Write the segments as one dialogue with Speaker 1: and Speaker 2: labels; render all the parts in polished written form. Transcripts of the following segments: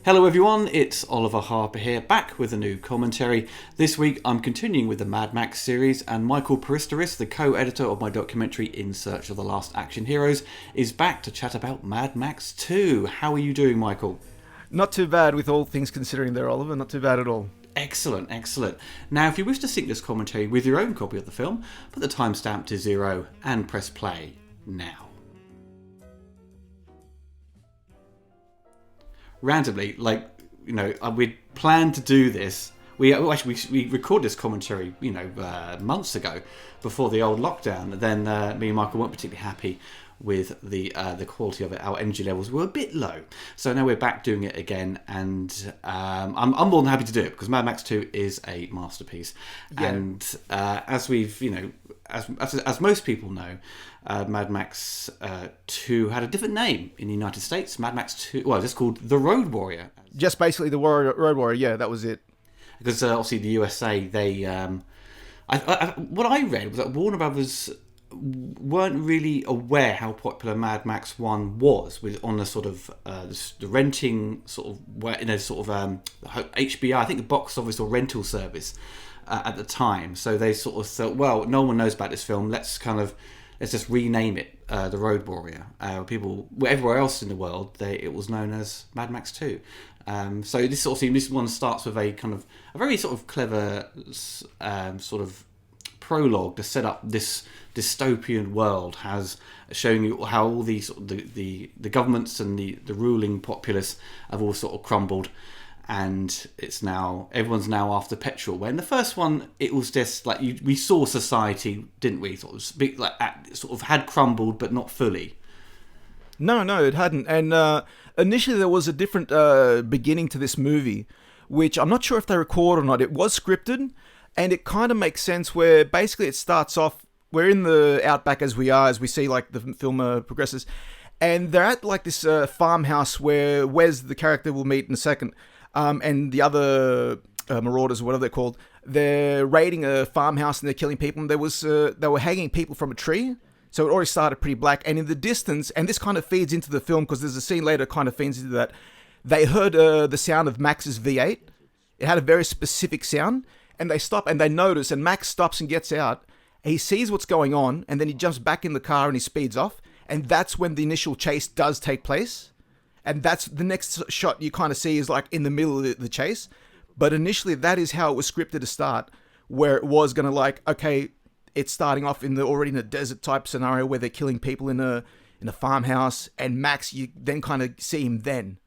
Speaker 1: Hello everyone, it's Oliver Harper here, back with a new commentary. This week I'm continuing with the Mad Max series, and Michael Peristeris, the co-editor of my documentary In Search of the Last Action Heroes, is back to chat about Mad Max 2. How are you doing, Michael?
Speaker 2: Not too bad with all things considering there, Oliver. Not too bad at all.
Speaker 1: Excellent, excellent. Now, if you wish to sync this commentary with your own copy of the film, put the timestamp to 0 and press play now. Randomly, we'd planned to do this. We recorded this commentary, months ago, before the old lockdown. And then me and Michael weren't particularly happy with the quality of it. Our energy levels were a bit low, so now we're back doing it again. And I'm more than happy to do it because Mad Max 2 is a masterpiece. Yeah. And as we've as most people know, Mad Max 2 had a different name in the United States. Mad Max 2, well, it's called The Road Warrior.
Speaker 2: Just basically the Road Warrior, yeah, that was it.
Speaker 1: Because obviously the USA, they... what I read was that Warner Brothers weren't really aware how popular Mad Max 1 was on the sort of the renting sort of HBO, I think the box office or rental service at the time. So they sort of thought, well, no one knows about this film. Let's just rename it The Road Warrior. People everywhere else in the world, it was known as Mad Max 2. So this one starts with a very sort of clever sort of prologue to set up this dystopian world, showing you how all these the governments and the ruling populace have all sort of crumbled, and everyone's now after petrol. Where in the first one it was just like we saw society, didn't we? Sort of had crumbled, but not fully.
Speaker 2: No, it hadn't. And initially there was a different beginning to this movie, which I'm not sure if they recorded or not. It was scripted, and it kind of makes sense where basically it starts off, we're in the outback as we see like the film progresses, and they're at like this farmhouse where Wes, the character we'll meet in a second, and the other marauders, whatever they're called, they're raiding a farmhouse and they're killing people, and they were hanging people from a tree. So it already started pretty black, and in the distance, and this kind of feeds into the film because there's a scene later that kind of feeds into that, they heard the sound of Max's V8. It had a very specific sound, and they stop and they notice, and Max stops and gets out. He sees what's going on, and then he jumps back in the car and he speeds off, and that's when the initial chase does take place. And that's the next shot you kind of see is like in the middle of the chase. But initially, that is how it was scripted to start, where it was going to it's starting off already in a desert type scenario where they're killing people in a farmhouse, and Max, you then kind of see him then.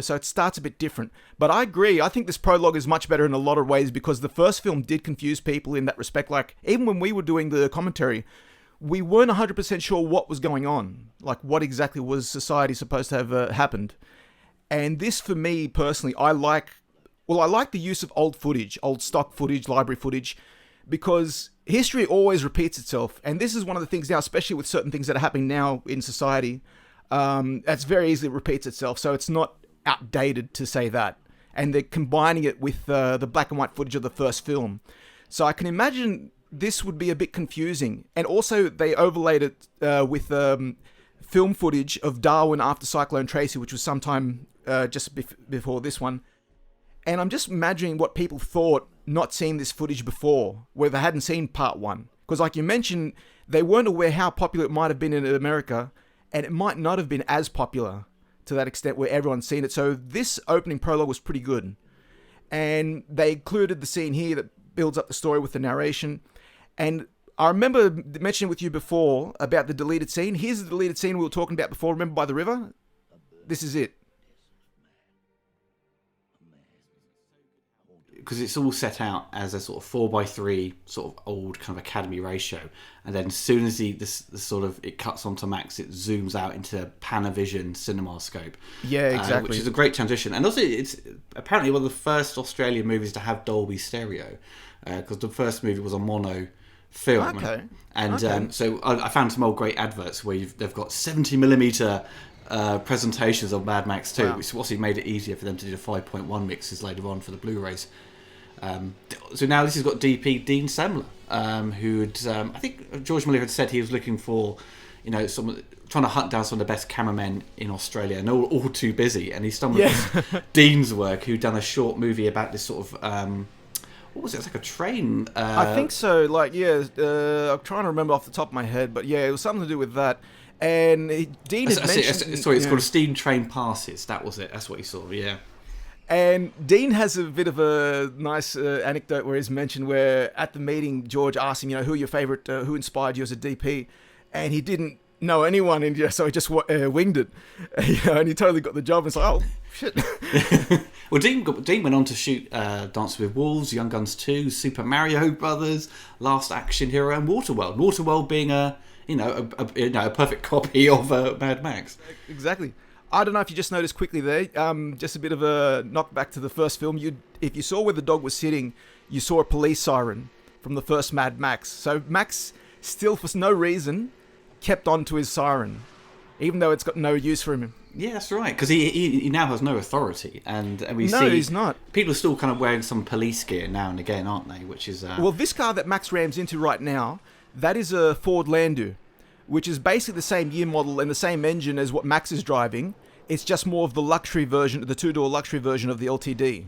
Speaker 2: So it starts a bit different. But I agree, I think this prologue is much better in a lot of ways because the first film did confuse people in that respect. Like, even when we were doing the commentary, we weren't 100% sure what was going on. Like, what exactly was society supposed to have happened. And this, for me, personally, I like the use of old stock footage, library footage, because history always repeats itself. And this is one of the things now, especially with certain things that are happening now in society, that's very easily repeats itself. So it's not outdated to say that. And they're combining it with the black and white footage of the first film. So I can imagine this would be a bit confusing. And also they overlaid it with film footage of Darwin after Cyclone Tracy, which was sometime just before this one. And I'm just imagining what people thought not seeing this footage before, where they hadn't seen part one. Because like you mentioned, they weren't aware how popular it might have been in America, and it might not have been as popular to that extent where everyone's seen it. So this opening prologue was pretty good. And they included the scene here that builds up the story with the narration. And I remember mentioning with you before about the deleted scene. Here's the deleted scene we were talking about before. Remember by the river? This is it.
Speaker 1: Because it's all set out as a sort of 4:3 sort of old kind of Academy ratio, and then as soon as it cuts onto Max, it zooms out into Panavision cinema scope.
Speaker 2: Yeah, exactly.
Speaker 1: Which is a great transition, and also it's apparently one of the first Australian movies to have Dolby stereo, because the first movie was a mono film.
Speaker 2: Okay.
Speaker 1: And so I found some old great adverts where they've got 70mm presentations of Mad Max 2, which obviously made it easier for them to do the 5.1 mixes later on for the Blu-rays. So now this has got DP Dean Semler, who'd I think George Miller had said he was looking for someone trying to hunt down some of the best cameramen in Australia, and all too busy. And he stumbled across Dean's work, who'd done a short movie about this sort of what was it? It's like a train.
Speaker 2: I think so. Like, I'm trying to remember off the top of my head, but yeah, it was something to do with that. And Dean had mentioned...
Speaker 1: Sorry, it's called Steam Train Passes. That was it. That's what he saw, yeah.
Speaker 2: And Dean has a bit of a nice anecdote where he's mentioned where at the meeting, George asked him, who your favourite, who inspired you as a DP? And he didn't know anyone, and so he just winged it. And he totally got the job. And it's like, oh, shit.
Speaker 1: Well, Dean went on to shoot Dances with Wolves, Young Guns 2, Super Mario Brothers, Last Action Hero, and Waterworld. Waterworld being a perfect copy of Mad Max.
Speaker 2: Exactly. I don't know if you just noticed quickly there, just a bit of a knockback to the first film. If you saw where the dog was sitting, you saw a police siren from the first Mad Max. So Max still, for no reason, kept on to his siren, even though it's got no use for him.
Speaker 1: Yeah, that's right, because he now has no authority, and we see...
Speaker 2: No, he's not.
Speaker 1: People are still kind of wearing some police gear now and again, aren't they? Which is...
Speaker 2: Well, this car that Max rams into right now, that is a Ford Landau, which is basically the same year model and the same engine as what Max is driving. It's just more of the luxury version, the two-door luxury version of the LTD.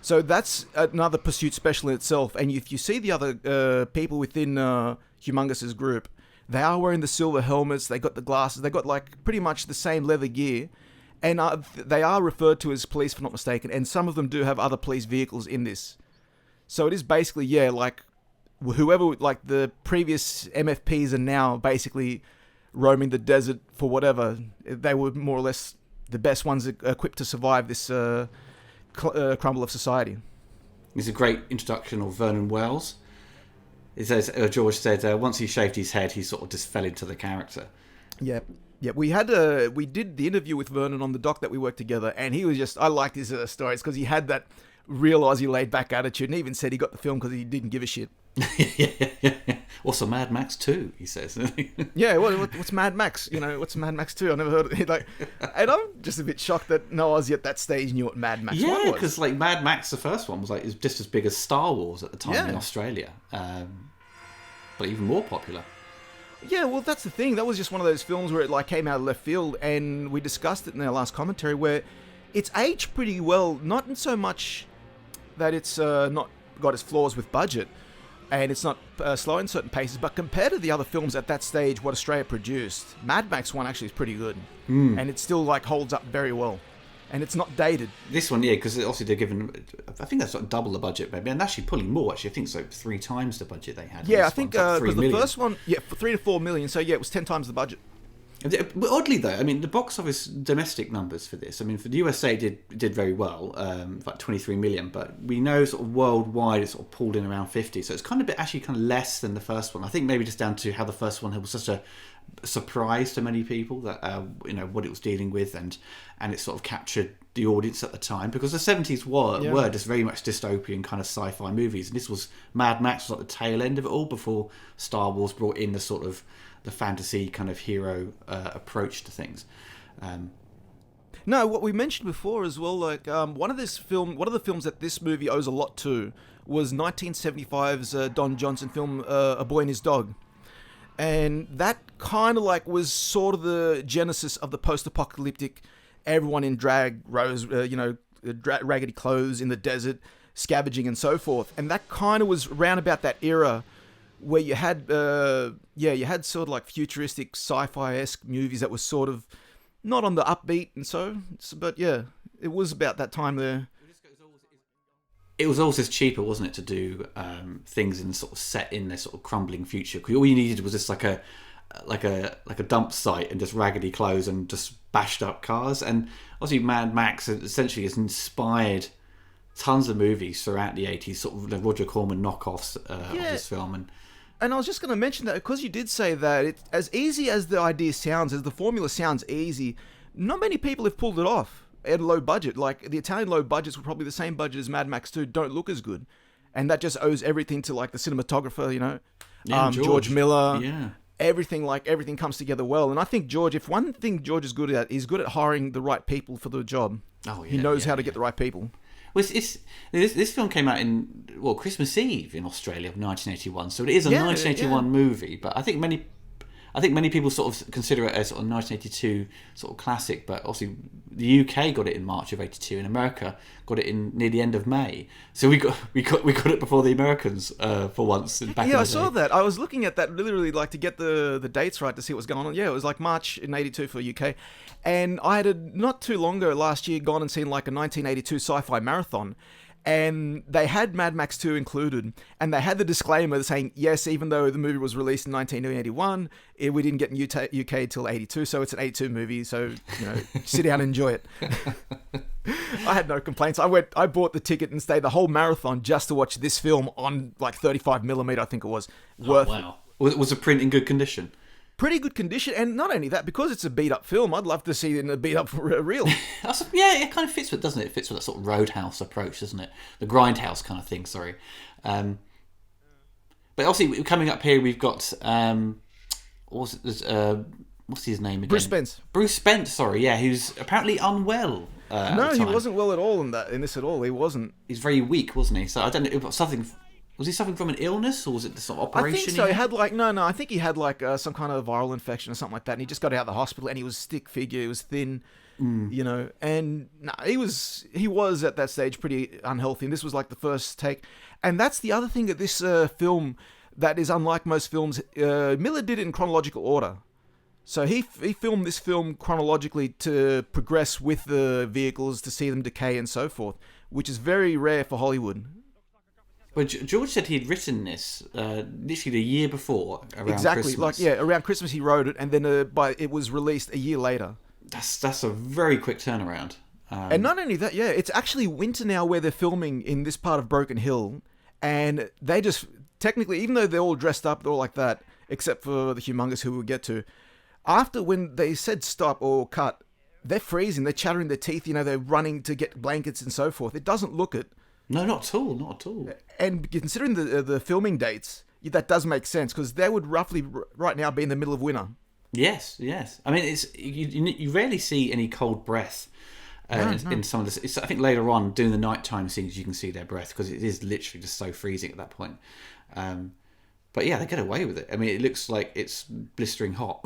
Speaker 2: So that's another pursuit special in itself. And if you see the other people within Humongous's group, they are wearing the silver helmets, they got the glasses, they got like pretty much the same leather gear. And they are referred to as police, if I'm not mistaken. And some of them do have other police vehicles in this. So it is basically, like... whoever, like the previous MFPs are now basically roaming the desert for whatever. They were more or less the best ones equipped to survive this crumble of society.
Speaker 1: It's a great introduction of Vernon Wells. It says, George said, once he shaved his head, he sort of just fell into the character.
Speaker 2: Yeah. We did the interview with Vernon on the doc that we worked together, and he was just, I liked his stories because he had that real Aussie laid back attitude, and he even said he got the film because he didn't give a shit.
Speaker 1: yeah. Also, Mad Max 2, he says.
Speaker 2: Yeah, what's Mad Max? What's Mad Max 2? I never heard of it. And I'm just a bit shocked that no Aussie at that stage knew what Mad Max 1 was.
Speaker 1: Yeah, because Mad Max, the first one, was just as big as Star Wars at the time in Australia, but even more popular.
Speaker 2: Yeah, well, that's the thing. That was just one of those films where it came out of left field, and we discussed it in our last commentary, where it's aged pretty well. Not so much that it's not got its flaws with budget, and it's not slow in certain paces, but compared to the other films at that stage, what Australia produced, Mad Max 1 actually is pretty good. And it still holds up very well. And it's not dated.
Speaker 1: This one, yeah, because obviously they're given, I think that's double the budget, maybe, and actually pulling more, actually. I think so, 3 times the budget they had.
Speaker 2: Yeah, I think, because the first one, for 3 to 4 million, so yeah, it was 10 times the budget.
Speaker 1: But oddly though, the box office domestic numbers for this, for the USA did very well, like 23 million, but we know sort of worldwide it sort of pulled in around 50, so it's kind of less than the first one. I think maybe just down to how the first one was such a surprise to many people that what it was dealing with, and it sort of captured the audience at the time, because the 70s were just very much dystopian kind of sci-fi movies, and this was Mad Max was like the tail end of it all before Star Wars brought in the sort of the fantasy kind of hero approach to things.
Speaker 2: No, what we mentioned before as well, one of the films that this movie owes a lot to was 1975's Don Johnson film A Boy and His Dog. And that kind of was sort of the genesis of the post-apocalyptic, everyone in drag, raggedy clothes in the desert, scavenging and so forth. And that kind of was round about that era where you had, sort of futuristic sci-fi-esque movies that was sort of not on the upbeat but yeah, it was about that time there.
Speaker 1: It was also cheaper, wasn't it, to do things in sort of set in their sort of crumbling future. Because all you needed was just like a dump site and just raggedy clothes and just bashed up cars. And obviously, Mad Max essentially has inspired tons of movies throughout the 80s, sort of the Roger Corman knockoffs of this film.
Speaker 2: And I was just going to mention that because you did say that, it's as easy as the idea sounds, as the formula sounds easy, not many people have pulled it off at a low budget. The Italian low budgets were probably the same budget as Mad Max 2, don't look as good. And that just owes everything to the cinematographer, George Miller.
Speaker 1: Yeah.
Speaker 2: Everything comes together well. And I think if one thing George is good at, he's good at hiring the right people for the job.
Speaker 1: Oh, yeah.
Speaker 2: He knows how to get the right people.
Speaker 1: Well, this film came out in Christmas Eve in Australia of 1981, so it is a 1981 movie. But I think I think many people sort of consider it as sort of 1982 sort of classic, but obviously the UK got it in March of '82, and America got it in near the end of May. So we got it before the Americans for once. Back
Speaker 2: I saw that. I was looking at that literally like to get the dates right to see what was going on. Yeah, it was like March in '82 for UK, and I had not too long ago last year gone and seen like a 1982 sci-fi marathon. And they had Mad Max 2 included, and they had the disclaimer saying, yes, even though the movie was released in 1981, we didn't get in UK till 82, so it's an 82 movie, so, sit down and enjoy it. I had no complaints. I bought the ticket and stayed the whole marathon just to watch this film on, like, 35mm, I think it was. Worth it.
Speaker 1: Was the print in good condition?
Speaker 2: Pretty good condition, and not only that, because it's a beat-up film, I'd love to see it in a beat-up reel.
Speaker 1: Yeah, it kind of fits with, doesn't it? It fits with that sort of Roadhouse approach, doesn't it? The Grindhouse kind of thing, sorry. But obviously, coming up here, we've got... what's his name again? Bruce Spence, sorry, yeah, who's apparently unwell.
Speaker 2: No, he wasn't well at all in this at all. He wasn't.
Speaker 1: He's very weak, wasn't he? So I don't know, something... Was he suffering from an illness, or was it the sort of operation?
Speaker 2: I think so. He had like I think he had like some kind of viral infection or something like that, and he just got out of the hospital, and he was stick figure, he was thin, and he was at that stage pretty unhealthy, and this was like the first take, and that's the other thing that this film that is unlike most films. Miller did it in chronological order, so he filmed this film chronologically to progress with the vehicles, to see them decay and so forth, which is very rare for Hollywood.
Speaker 1: Well, George said he'd written this literally the year before, around Christmas.
Speaker 2: Around Christmas he wrote it, and then it was released a year later.
Speaker 1: That's a very quick turnaround.
Speaker 2: And not only that, it's actually winter now where they're filming in this part of Broken Hill, and they just, technically, even though they're all dressed up, they're all like that, except for the Humongous, who we'll get to, after when they said stop or cut, they're freezing, they're chattering their teeth, they're running to get blankets and so forth. It doesn't look it.
Speaker 1: No, not at all, not at all.
Speaker 2: And considering the filming dates, that does make sense, because they would roughly right now be in the middle of winter.
Speaker 1: Yes. I mean, it's you rarely see any cold breath in some of this. I think later on, doing the nighttime scenes, you can see their breath, because it is literally just so freezing at that point. But yeah, they get away with it. I mean, it looks like it's blistering hot.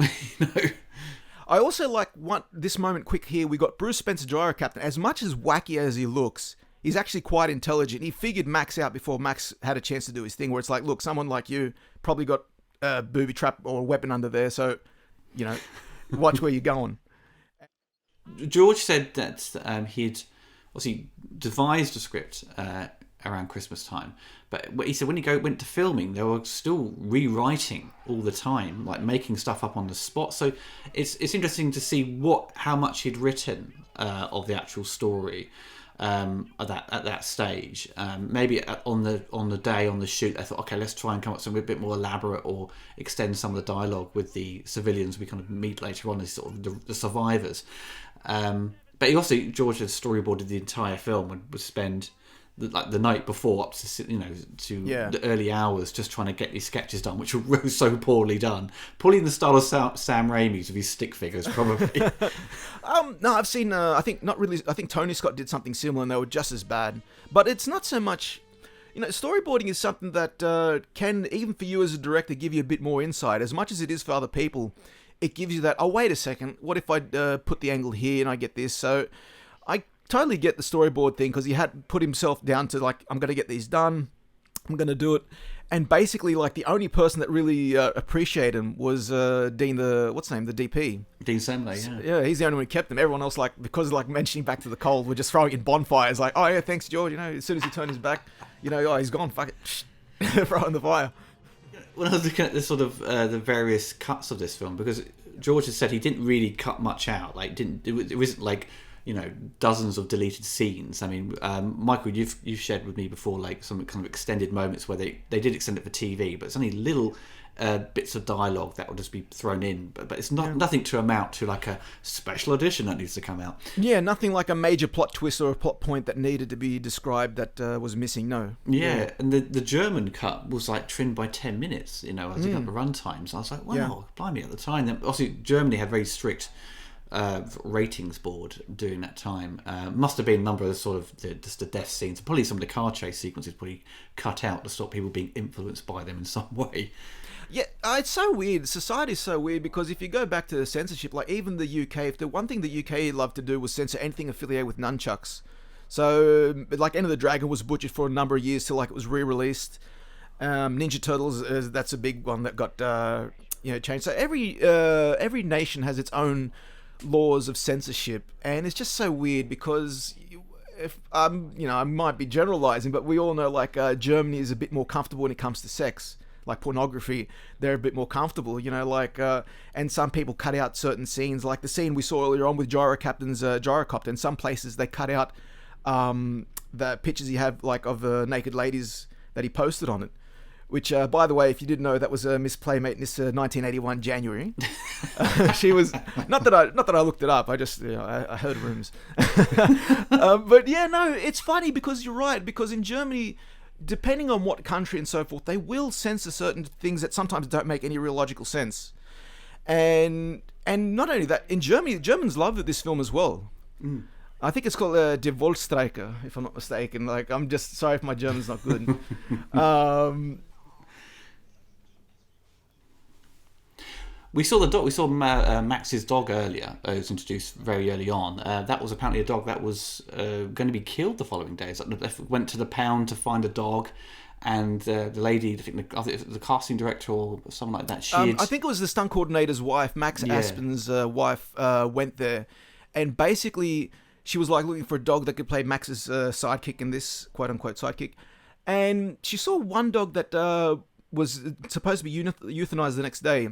Speaker 2: I also like this moment quick here. We got Bruce Spence, Gyro Captain. As much as wacky as he looks, he's actually quite intelligent. He figured Max out before Max had a chance to do his thing, where it's like, look, someone like you probably got a booby trap or a weapon under there, so, watch where you're going.
Speaker 1: George said that he'd obviously devised a script around Christmas time, but he said when he went to filming, they were still rewriting all the time, like making stuff up on the spot. So it's interesting to see how much he'd written of the actual story. At that stage, maybe on the day on the shoot, I thought, okay, let's try and come up with something a bit more elaborate, or extend some of the dialogue with the civilians we kind of meet later on as sort of the survivors. But George had storyboarded the entire film and would spend the night before up to the early hours just trying to get these sketches done, which were so poorly done, in the style of Sam Raimi's with his stick figures, probably.
Speaker 2: No, I've seen. I think not really. I think Tony Scott did something similar, and they were just as bad. But it's not so much. Storyboarding is something that can, even for you as a director, give you a bit more insight. As much as it is for other people, it gives you that. Oh, wait a second. What if I put the angle here and I get this? So I totally get the storyboard thing, because he had put himself down to like, I'm going to get these done. I'm going to do it. And basically, like, the only person that really appreciated him was Dean, the DP. Dean
Speaker 1: Semley,
Speaker 2: yeah. Yeah, he's the only one who kept him. Everyone else, like, because like mentioning back to the cold, we're just throwing in bonfires. Like, oh yeah, thanks, George. As soon as he turned his back, oh, he's gone. Fuck it, throw in the fire.
Speaker 1: When I was looking at the sort of the various cuts of this film, because George had said he didn't really cut much out. Like, it wasn't like, dozens of deleted scenes. I mean, Michael, you've shared with me before, like, some kind of extended moments where they did extend it for TV, but it's only little bits of dialogue that will just be thrown in. But it's nothing to amount to like a special edition that needs to come out.
Speaker 2: Yeah, nothing like a major plot twist or a plot point that needed to be described that was missing. No.
Speaker 1: Yeah, and the German cut was like trimmed by 10 minutes. I was looking up the run times. I was like, wow, blimey, at the time. Then, obviously, Germany had very strict ratings board during that time. Must have been a number of sort of just the death scenes, probably some of the car chase sequences probably cut out to stop people being influenced by them in some way.
Speaker 2: Yeah, it's so weird. Society's so weird because if you go back to censorship, like even the UK, if the one thing the UK loved to do was censor anything affiliated with nunchucks. So, like, Enter the Dragon was butchered for a number of years till like it was re-released. Ninja Turtles, that's a big one that got changed. So every nation has its own laws of censorship, and it's just so weird because if I might be generalizing, but we all know like Germany is a bit more comfortable when it comes to sex. Like pornography, they're a bit more comfortable, and some people cut out certain scenes, like the scene we saw earlier on with Gyro Captain's gyrocopter. In some places, they cut out the pictures he had, like, of naked ladies that he posted on it. Which, by the way, if you didn't know, that was Miss Playmate in this 1981 January. She was not that I looked it up. I just I heard rumors. But yeah, no, it's funny because you're right. Because in Germany, depending on what country and so forth, they will censor certain things that sometimes don't make any real logical sense. And not only that, in Germany, the Germans loved this film as well. Mm. I think it's called Die Volksstreiker, if I'm not mistaken. Like, I'm just sorry if my German's not good.
Speaker 1: We saw the dog. We saw Max's dog earlier. It was introduced very early on. That was apparently a dog that was going to be killed the following day. So they went to the pound to find a dog, and the lady, I think the casting director or someone like that,
Speaker 2: I think it was the stunt coordinator's wife, Max Aspen's wife, went there, and basically she was like looking for a dog that could play Max's sidekick in this quote unquote sidekick, and she saw one dog that was supposed to be euthanized the next day.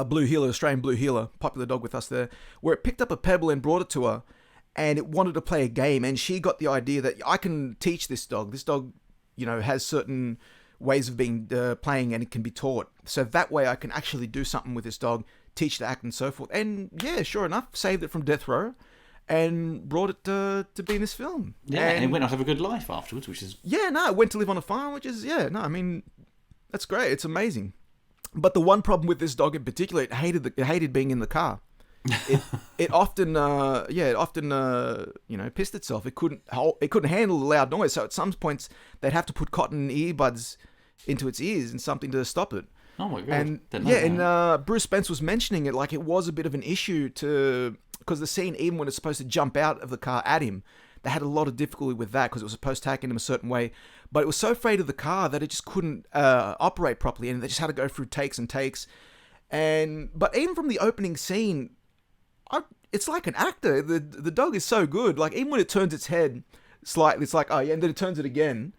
Speaker 2: Blue Heeler, Australian Blue Heeler, popular dog with us there, where it picked up a pebble and brought it to her, and it wanted to play a game, and she got the idea that I can teach this dog. This dog, has certain ways of being playing, and it can be taught. So that way I can actually do something with this dog, teach it to act and so forth. And yeah, sure enough, saved it from death row, and brought it to be in this film.
Speaker 1: Yeah, and it went on to have a good life afterwards, which is...
Speaker 2: Yeah, no, it went to live on a farm, which is, that's great. It's amazing. But the one problem with this dog in particular, it hated being in the car. It often pissed itself. It couldn't handle the loud noise. So at some points they'd have to put cotton earbuds into its ears and something to stop it.
Speaker 1: Oh my god!
Speaker 2: And Bruce Spence was mentioning it like it was a bit of an issue because the scene, even when it's supposed to jump out of the car at him, they had a lot of difficulty with that because it was supposed to attack him a certain way. But it was so afraid of the car that it just couldn't operate properly, and they just had to go through takes and takes. But even from the opening scene, it's like an actor. The dog is so good. Like, even when it turns its head slightly, it's like, oh yeah, and then it turns it again,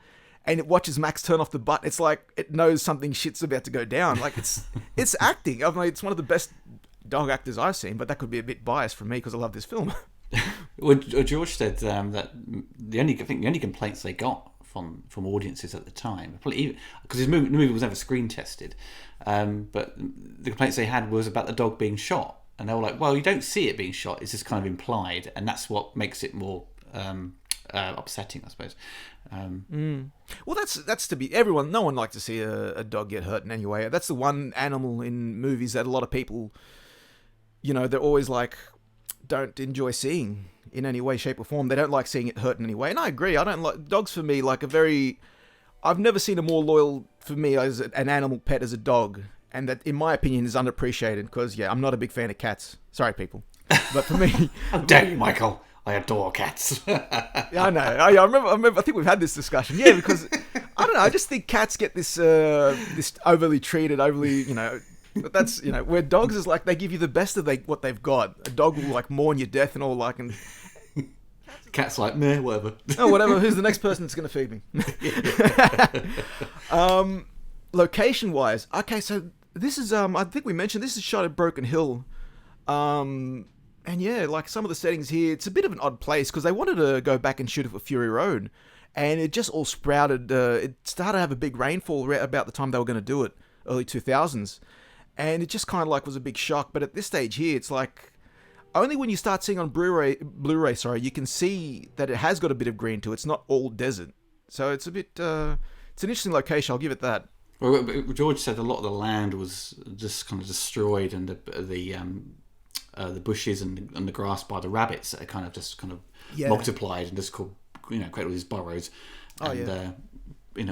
Speaker 2: and it watches Max turn off the button. It's like it knows something shit's about to go down. Like, it's acting. I mean, it's one of the best dog actors I've seen, but that could be a bit biased for me because I love this film.
Speaker 1: Well, George said that the only complaints they got from audiences at the time, because his movie was never screen tested, but the complaints they had was about the dog being shot, and they were like, well, you don't see it being shot, it's just kind of implied, and that's what makes it more upsetting, I suppose.
Speaker 2: Well, that's to be everyone. No one likes to see a dog get hurt in any way. That's the one animal in movies that a lot of people, they're always like, don't enjoy seeing in any way, shape or form. They don't like seeing it hurt in any way. And I agree. I don't like dogs. For me, like I've never seen a more loyal for me as an animal pet as a dog. And that, in my opinion, is underappreciated because, I'm not a big fan of cats. Sorry, people. But for me...
Speaker 1: How dare you, Michael? I adore cats.
Speaker 2: Yeah, I know. I remember. I think we've had this discussion. Yeah, because, I don't know. I just think cats get this overly treated, But that's, where dogs is like, they give you the best of what they've got. A dog will, like, mourn your death and all, like, and...
Speaker 1: Cat's like, meh, whatever.
Speaker 2: Oh, whatever. Who's the next person that's going to feed me? Location-wise, okay, so this is, I think we mentioned, this is shot at Broken Hill. And yeah, like, some of the settings here, it's a bit of an odd place, because they wanted to go back and shoot it for Fury Road. And it just all sprouted, it started to have a big rainfall about the time they were going to do it, early 2000s. And it just kind of like was a big shock. But at this stage here, it's like only when you start seeing on Blu-ray, you can see that it has got a bit of green to it. It's not all desert. So it's a bit, it's an interesting location. I'll give it that.
Speaker 1: Well, George said a lot of the land was just kind of destroyed, and the bushes and the grass by the rabbits that kind of multiplied and just created all these burrows and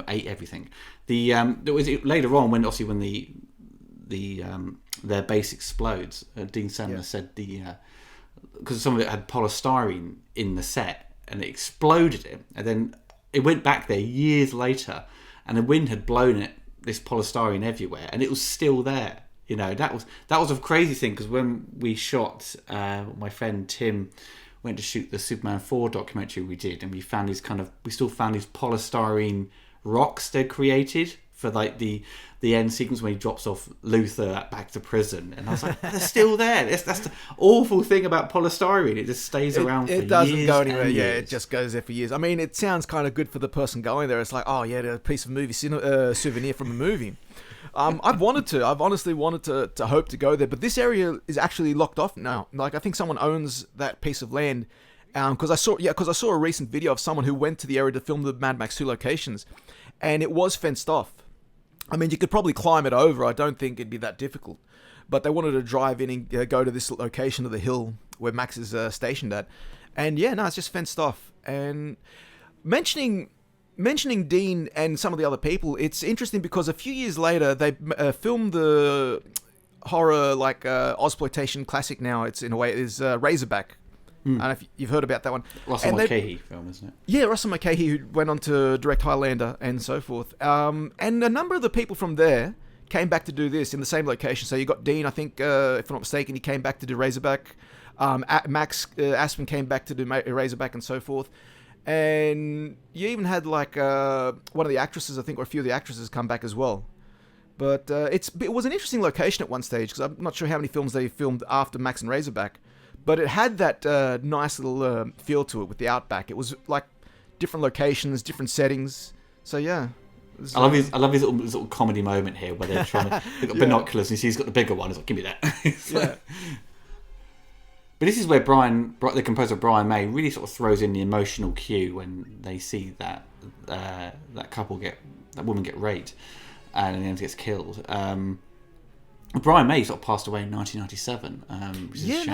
Speaker 1: ate everything. There was later on when their base explodes. Dean Sandler said because some of it had polystyrene in the set, and it exploded it, and then it went back there years later, and the wind had blown this polystyrene everywhere, and it was still there. You know, that was a crazy thing, because when we shot, my friend Tim went to shoot the Superman 4 documentary we did, and we still found these polystyrene rocks they'd created for like the end sequence when he drops off Luthor back to prison, and I was like, they're still there. That's the awful thing about polystyrene; it just stays around for years.
Speaker 2: It doesn't go anywhere. Yeah, it just goes there for years. I mean, it sounds kind of good for the person going there. It's like, oh yeah, a piece of movie souvenir from a movie. I've honestly wanted to hope to go there, but this area is actually locked off now. Like, I think someone owns that piece of land. Because I saw a recent video of someone who went to the area to film the Mad Max 2 locations, and it was fenced off. I mean, you could probably climb it over. I don't think it'd be that difficult. But they wanted to drive in and go to this location of the hill where Max is stationed at. And yeah, no, it's just fenced off. And mentioning Dean and some of the other people, it's interesting because a few years later, they filmed the horror, like, Ozploitation classic now. It's, in a way, is Razorback. I don't know if you've heard about that one.
Speaker 1: Russell Mulcahy film, isn't it?
Speaker 2: Yeah, Russell Mulcahy, who went on to direct Highlander and so forth. And a number of the people from there came back to do this in the same location. So you got Dean, I think, if I'm not mistaken, he came back to do Razorback. Max Aspen came back to do Razorback and so forth. And you even had like one of the actresses, I think, or a few of the actresses come back as well. But it was an interesting location at one stage, because I'm not sure how many films they filmed after Max and Razorback. But it had that nice little feel to it with the outback. It was like different locations, different settings. So yeah.
Speaker 1: I love his little comedy moment here where they're trying to they've got binoculars and you see he's got the bigger one. He's like, give me that. But this is where the composer Brian May really sort of throws in the emotional cue when they see that woman get raped and in the end gets killed. Brian May sort of passed away in 1997. Which is a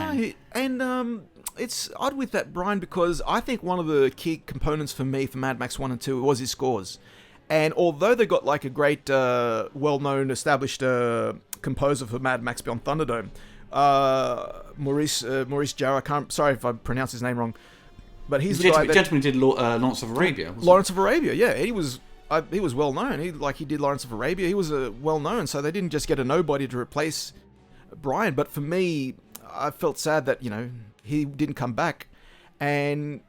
Speaker 1: shame.
Speaker 2: It's odd with that Brian, because I think one of the key components for me for Mad Max 1 and 2 was his scores. And although they got like a great, well-known, established composer for Mad Max Beyond Thunderdome, Maurice Jarre, sorry if I pronounced his name wrong, but he's the guy that...
Speaker 1: gentleman did Lawrence of Arabia.
Speaker 2: Lawrence of Arabia, yeah. He was well known. He did Lawrence of Arabia. He was well known, so they didn't just get a nobody to replace Brian. But for me, I felt sad that, he didn't come back. And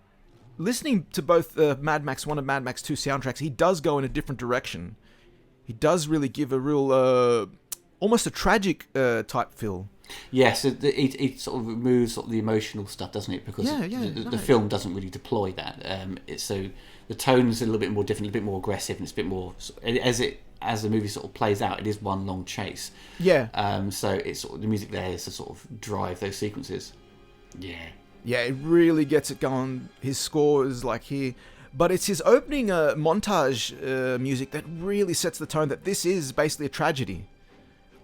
Speaker 2: listening to both Mad Max 1 and Mad Max 2 soundtracks, he does go in a different direction. He does really give a real, almost a tragic type feel.
Speaker 1: Yes, it sort of removes sort of the emotional stuff, doesn't it? Because the film doesn't really deploy that. So the tone is a little bit more different, a bit more aggressive, and it's a bit more as the movie sort of plays out. It is one long chase.
Speaker 2: Yeah.
Speaker 1: So it's sort of, the music there is to sort of drive those sequences. Yeah.
Speaker 2: Yeah, it really gets it going. His score is like here. But it's his opening montage music that really sets the tone that this is basically a tragedy.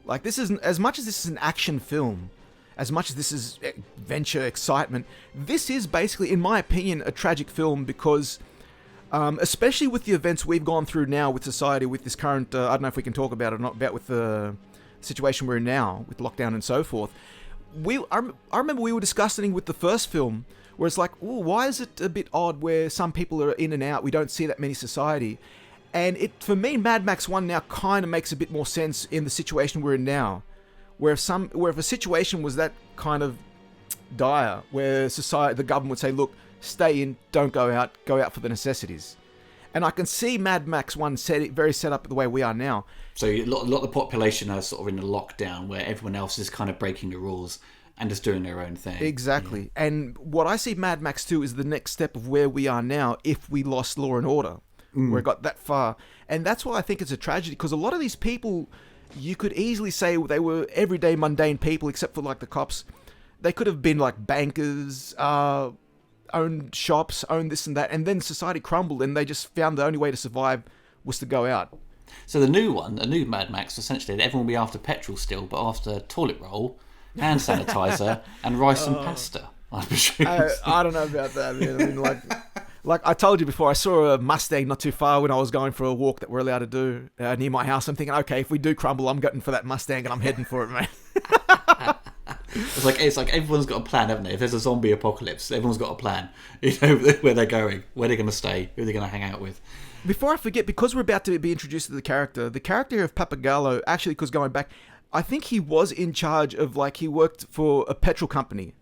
Speaker 2: Like, this isn't, as much as this is an action film, as much as this is adventure, excitement, this is basically, in my opinion, a tragic film because, especially with the events we've gone through now with society, with this current, I don't know if we can talk about it or not, about with the situation we're in now, with lockdown and so forth. I remember we were discussing with the first film, where it's like, oh, why is it a bit odd where some people are in and out, we don't see that many society? And for me, Mad Max 1 now kind of makes a bit more sense in the situation we're in now. Where if a situation was that kind of dire, where the government would say, look, stay in, don't go out for the necessities. And I can see Mad Max 1 very set up the way we are now.
Speaker 1: So a lot of the population are sort of in a lockdown where everyone else is kind of breaking the rules and just doing their own thing.
Speaker 2: Exactly. Yeah. And what I see Mad Max 2 is the next step of where we are now if we lost law and order. Where it got that far. And that's why I think it's a tragedy, because a lot of these people, you could easily say they were everyday mundane people, except for like the cops. They could have been like bankers, owned shops, owned this and that, and then society crumbled and they just found the only way to survive was to go out.
Speaker 1: So the new Mad Max, essentially, everyone will be after petrol still, but after toilet roll, hand sanitizer, and rice and pasta, I presume.
Speaker 2: I don't know about that, man. I mean, like... Like I told you before, I saw a Mustang not too far when I was going for a walk that we're allowed to do near my house. I'm thinking, okay, if we do crumble, I'm going for that Mustang and I'm heading for it, man.
Speaker 1: It's like everyone's got a plan, haven't they? If there's a zombie apocalypse, everyone's got a plan. You know where they're going, where they're going to stay, who they're going to hang out with.
Speaker 2: Before I forget, because we're about to be introduced to the character of Papagallo, actually, because going back, I think he was in charge of, like, he worked for a petrol company.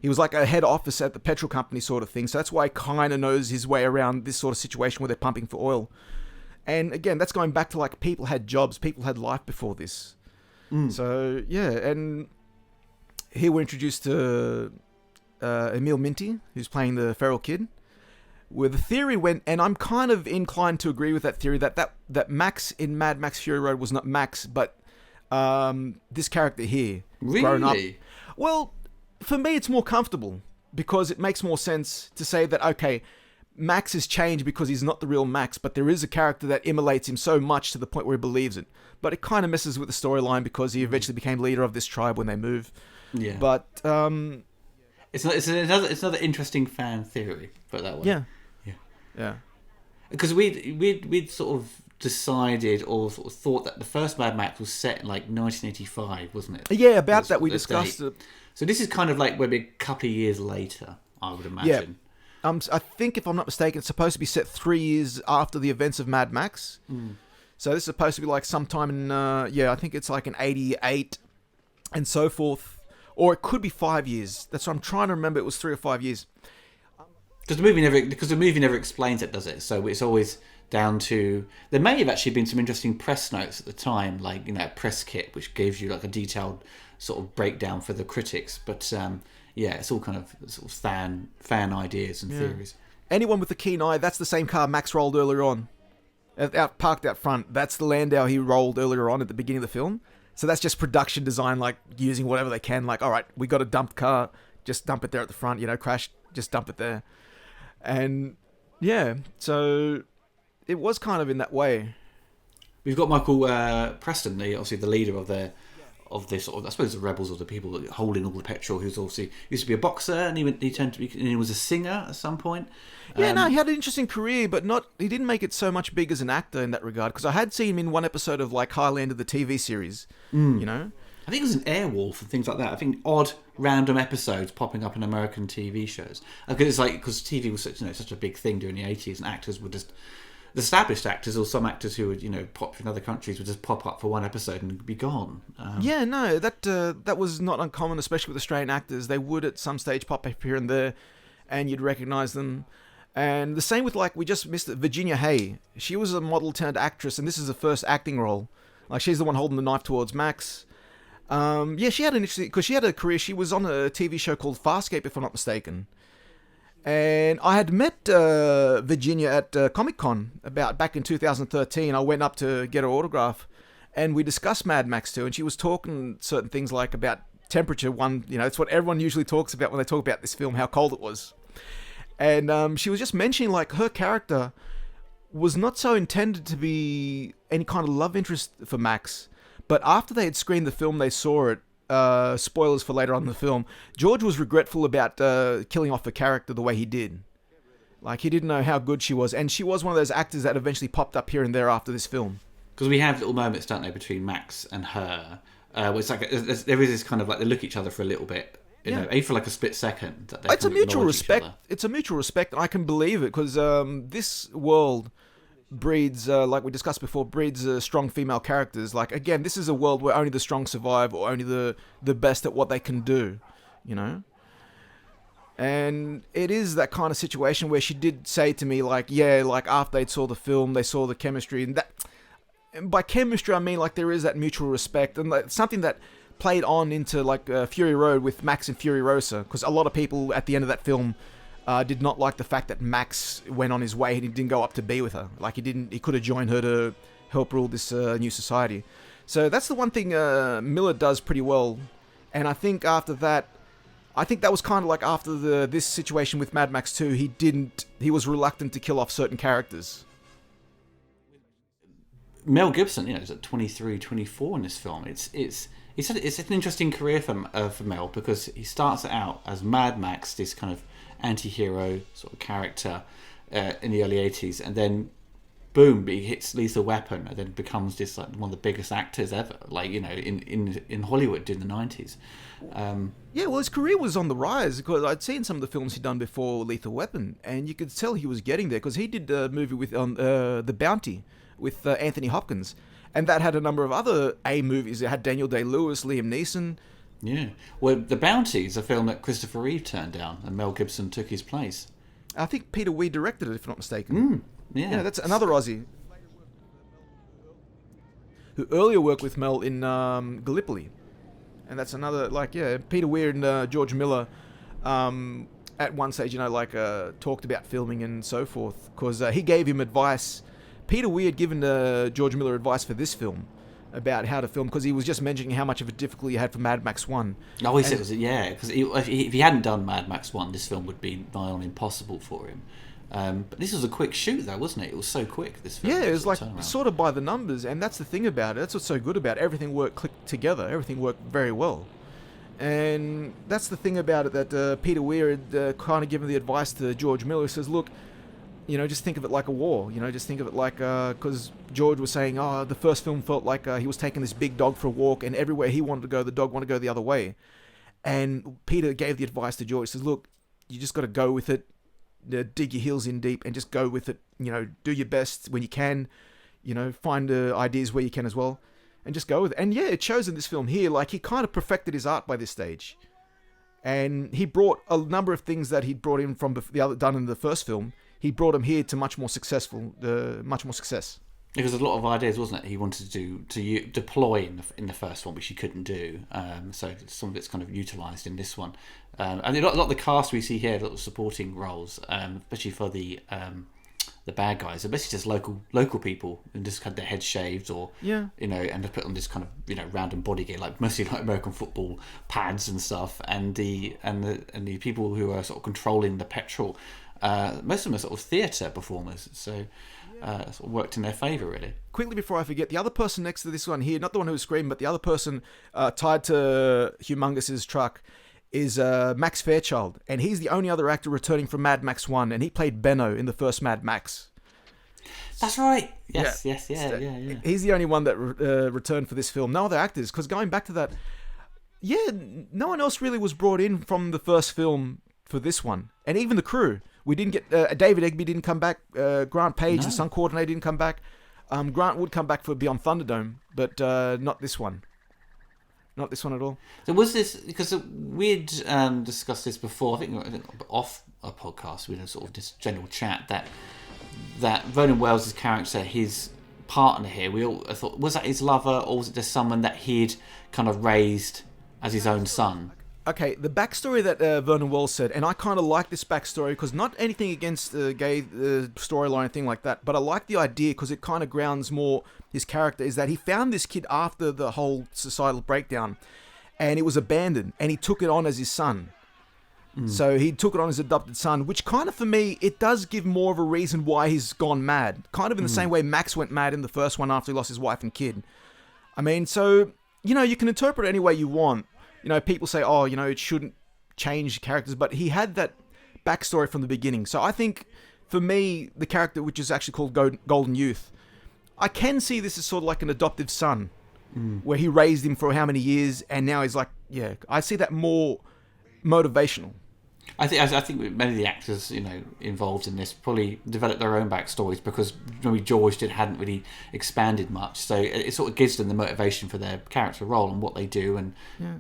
Speaker 2: He was like a head office at the petrol company sort of thing. So that's why he kind of knows his way around this sort of situation where they're pumping for oil. And again, that's going back to, like, people had jobs, people had life before this. So, yeah, and here we're introduced to Emil Minty, who's playing the feral kid. Where the theory went, and I'm kind of inclined to agree with that theory, that Max in Mad Max Fury Road was not Max, but this character here.
Speaker 1: Really?
Speaker 2: Grown up. Well, for me, it's more comfortable because it makes more sense to say that, okay, Max has changed because he's not the real Max, but there is a character that immolates him so much to the point where he believes it. But it kind of messes with the storyline because he eventually became leader of this tribe when they move.
Speaker 1: Yeah.
Speaker 2: But
Speaker 1: it's another interesting fan theory, put it that way.
Speaker 2: Yeah.
Speaker 1: Because we'd sort of decided or sort of thought that the first Mad Max was set in like 1985, wasn't it?
Speaker 2: Yeah, about that we discussed it.
Speaker 1: So this is kind of like maybe a couple of years later, I would imagine.
Speaker 2: Yeah. I think, if I'm not mistaken, it's supposed to be set 3 years after the events of Mad Max. So this is supposed to be like sometime in, I think it's like in 88 and so forth. Or it could be 5 years. That's what I'm trying to remember. It was 3 or 5 years.
Speaker 1: Because the movie never explains it, does it? So it's always down to... There may have actually been some interesting press notes at the time, like, you know, a press kit, which gives you like a detailed sort of breakdown for the critics. But it's all kind of sort of fan ideas and theories.
Speaker 2: Anyone with a keen eye, that's the same car Max rolled earlier on. Parked out front. That's the Landau he rolled earlier on at the beginning of the film. So that's just production design, like using whatever they can. Like, all right, we got a dumped car, just dump it there at the front. You know, crash, just dump it there. And yeah, so it was kind of in that way.
Speaker 1: We've got Michael Preston, obviously the leader of this sort of, I suppose, the rebels or the people that holding all the petrol. Who's obviously used to be a boxer, and he turned to be, and he was a singer at some point.
Speaker 2: He had an interesting career, but he didn't make it so much big as an actor in that regard. Because I had seen him in one episode of like Highlander, the TV series. You know,
Speaker 1: I think it was an Airwolf and things like that. I think odd, random episodes popping up in American TV shows. Because TV was such a big thing during the 80s, and actors would just, the established actors or some actors who would pop in other countries would just pop up for one episode and be gone.
Speaker 2: That was not uncommon, especially with Australian actors. They would at some stage pop up here and there, and you'd recognise them. And the same with, like, we just missed it, Virginia Hay. She was a model turned actress, and this is her first acting role. Like, she's the one holding the knife towards Max. She had an interesting... Because she had a career. She was on a TV show called Farscape, if I'm not mistaken. And I had met Virginia at Comic-Con back in 2013. I went up to get her autograph, and we discussed Mad Max 2, and she was talking certain things like about temperature. It's what everyone usually talks about when they talk about this film, how cold it was. And she was just mentioning, like, her character was not so intended to be any kind of love interest for Max. But after they had screened the film, they saw it. Spoilers for later on in the film. George was regretful about killing off the character the way he did. Like, he didn't know how good she was. And she was one of those actors that eventually popped up here and there after this film.
Speaker 1: Because we have little moments, don't they, between Max and her. Where it's like, there is this kind of, like, they look at each other for a little bit. Even for like a split second. That
Speaker 2: it's a mutual respect. It's a mutual respect, and I can believe it, because this world breeds, like we discussed before, breeds strong female characters. Like, again, this is a world where only the strong survive, or only the best at what they can do, you know? And it is that kind of situation where she did say to me, like, after they saw the film, they saw the chemistry, and that... And by chemistry, I mean, like, there is that mutual respect, and like, something that played on into, like, Fury Road with Max and Furiosa, because a lot of people at the end of that film did not like the fact that Max went on his way and he didn't go up to be with her. Like, he could have joined her to help rule this new society. So that's the one thing Miller does pretty well. And I think after that, that was kind of like after this situation with Mad Max 2, he was reluctant to kill off certain characters.
Speaker 1: Mel Gibson, is at 23, 24 in this film. It's an interesting career for Mel, because he starts out as Mad Max, this kind of anti-hero sort of character, in the early 80s, and then boom, he hits Lethal Weapon, and then becomes just like one of the biggest actors ever, like, you know, in Hollywood in the 90s.
Speaker 2: Yeah, well, his career was on the rise, because I'd seen some of the films he'd done before Lethal Weapon, and you could tell he was getting there, because he did a movie with The Bounty with Anthony Hopkins, and that had a number of other A movies. It had Daniel Day-Lewis, Liam Neeson.
Speaker 1: Yeah, well, The Bounty is a film that Christopher Reeve turned down, and Mel Gibson took his place.
Speaker 2: I think Peter Weir directed it, if I'm not mistaken.
Speaker 1: Yeah,
Speaker 2: that's another Aussie who earlier worked with Mel in Gallipoli. And that's another, like, yeah, Peter Weir and George Miller at one stage, you know, like, talked about filming and so forth, because he gave him advice. Peter Weir had given George Miller advice for this film about how to film, because he was just mentioning how much of a difficulty he had for Mad Max 1.
Speaker 1: Oh, he said it was, yeah, because if he hadn't done Mad Max 1, this film would be nigh on impossible for him. But this was a quick shoot, though, wasn't it? It was so quick, this film.
Speaker 2: Yeah, it was like sort of by the numbers, and that's the thing about it. That's what's so good about it. Everything clicked together. Everything worked very well. And that's the thing about it, that Peter Weir had kind of given the advice to George Miller. He says, look, you know, just think of it like a war. You know, just think of it like, because George was saying, the first film felt like he was taking this big dog for a walk, and everywhere he wanted to go, the dog wanted to go the other way. And Peter gave the advice to George. He says, look, you just got to go with it. Dig your heels in deep and just go with it. You know, do your best when you can. You know, find ideas where you can as well, and just go with it. And yeah, it shows in this film here. Like, he kind of perfected his art by this stage, and he brought a number of things that he'd brought in from done in the first film. He brought them here to much more success. Because
Speaker 1: a lot of ideas, wasn't it, he wanted to deploy in the first one, which he couldn't do. So some of it's kind of utilised in this one. And a lot of the cast we see here, a lot of supporting roles, especially for the bad guys, are basically just local people and just had their heads shaved, or you know, and they put on this kind of, you know, random body gear, like mostly like American football pads and stuff. And the people who are sort of controlling the petrol, most of them are sort of theatre performers. So. Sort of worked in their favour, really.
Speaker 2: Quickly before I forget, the other person next to this one here, not the one who was screaming, but the other person tied to Humongous's truck, is Max Fairchild, and he's the only other actor returning from Mad Max 1, and he played Benno in the first Mad Max.
Speaker 1: That's right. Yes.
Speaker 2: He's the only one that returned for this film. No other actors, because going back to that, no one else really was brought in from the first film for this one, and even the crew. We didn't get David Egby didn't come back. Grant Page, the stunt coordinator, didn't come back. Grant would come back for Beyond Thunderdome, but not this one. Not this one at all.
Speaker 1: So was this, because we'd discussed this before, I think off a podcast, we had a sort of just general chat, that Vernon Wells' character, his partner here, we all thought, was that his lover, or was it just someone that he'd kind of raised as his own son?
Speaker 2: Okay, the backstory that Vernon Wells said, and I kind of like this backstory, because not anything against the gay storyline or anything like that, but I like the idea because it kind of grounds more his character, is that he found this kid after the whole societal breakdown, and it was abandoned, and he took it on as his son. So he took it on as adopted son, which kind of, for me, it does give more of a reason why he's gone mad. Kind of in the same way Max went mad in the first one after he lost his wife and kid. I mean, so, you know, you can interpret it any way you want. You know, people say, oh, you know, it shouldn't change characters, but he had that backstory from the beginning. So I think, for me, the character, which is actually called Golden Youth, I can see this as sort of like an adoptive son, where he raised him for how many years, and now he's like, I see that more motivational.
Speaker 1: I think many of the actors, you know, involved in this probably developed their own backstories, because maybe George hadn't really expanded much, so it sort of gives them the motivation for their character role and what they do. And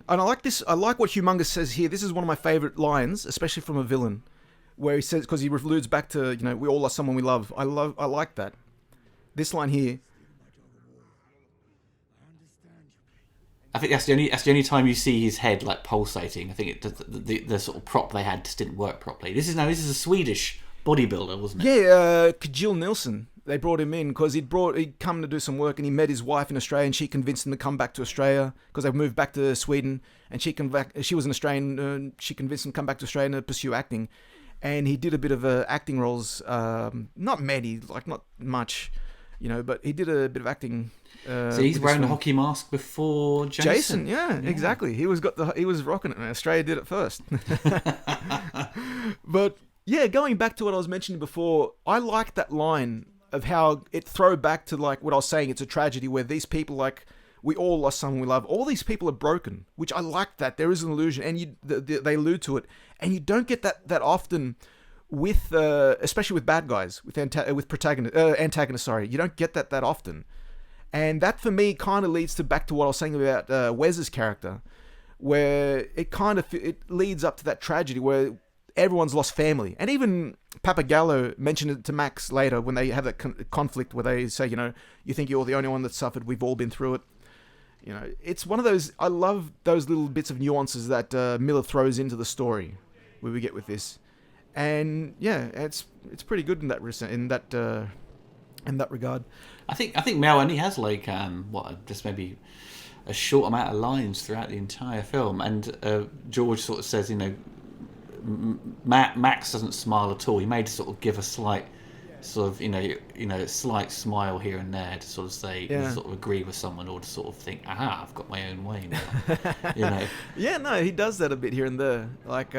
Speaker 2: I like this. I like what Humongous says here. This is one of my favourite lines, especially from a villain, where he says, because he alludes back to, you know, we all lost someone we love. I like that. This line here.
Speaker 1: I think that's the only time you see his head like pulsating. I think the sort of prop they had just didn't work properly. This is a Swedish bodybuilder, wasn't it?
Speaker 2: Yeah, Kjell Nilsson. They brought him in because he'd come to do some work, and he met his wife in Australia, and she convinced him to come back to Australia because they moved back to Sweden, and she was an Australian. She convinced him to come back to Australia and pursue acting, and he did a bit of acting roles. Not many, like not much, you know, but he did a bit of acting.
Speaker 1: So he's wearing a hockey mask before Jason.
Speaker 2: Yeah, exactly. He was rocking it, man. Australia did it first. But Yeah, going back to what I was mentioning before, I like that line of how it throw back to like what I was saying. It's a tragedy where these people, like, we all lost someone we love. All these people are broken, which I like that. There is an illusion, and they allude to it. And you don't get that often with, especially with bad guys, with antagonists, sorry. You don't get that often. And that, for me, kind of leads back to what I was saying about Wes's character, where it leads up to that tragedy where everyone's lost family. And even Papagallo mentioned it to Max later when they have that conflict where they say, you think you're the only one that suffered, we've all been through it. It's one of those, I love those little bits of nuances that Miller throws into the story where we get with this. And yeah, it's pretty good in that regard.
Speaker 1: I think Mel only has like just maybe a short amount of lines throughout the entire film, and George sort of says, Max doesn't smile at all. He may just sort of give a slight sort of slight smile here and there to sort of say, sort of agree with someone, or to sort of think, aha, I've got my own way now.
Speaker 2: Yeah, no, he does that a bit here and there. Like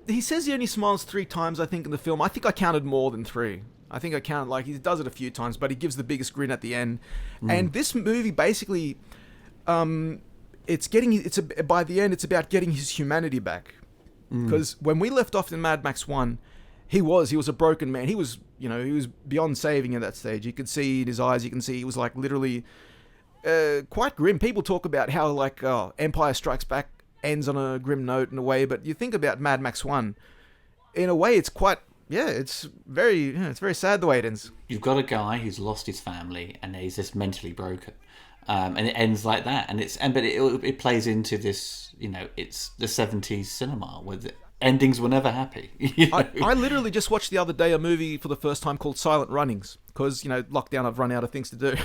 Speaker 2: he says he only smiles 3 times, I think, in the film. I think I counted more than 3. I think I counted, like, he does it a few times, but he gives the biggest grin at the end. And this movie basically, by the end, it's about getting his humanity back. Because when we left off in Mad Max 1, he was a broken man. He was beyond saving at that stage. You could see in his eyes, you can see he was like literally quite grim. People talk about how like Empire Strikes Back ends on a grim note in a way, but you think about Mad Max 1, in a way it's quite, it's very sad the way it ends.
Speaker 1: You've got a guy who's lost his family and he's just mentally broken. And it ends like that, but it plays into this, it's the 70s cinema where the endings were never happy.
Speaker 2: I literally just watched the other day a movie for the first time called Silent Runnings, because lockdown, I've run out of things to do.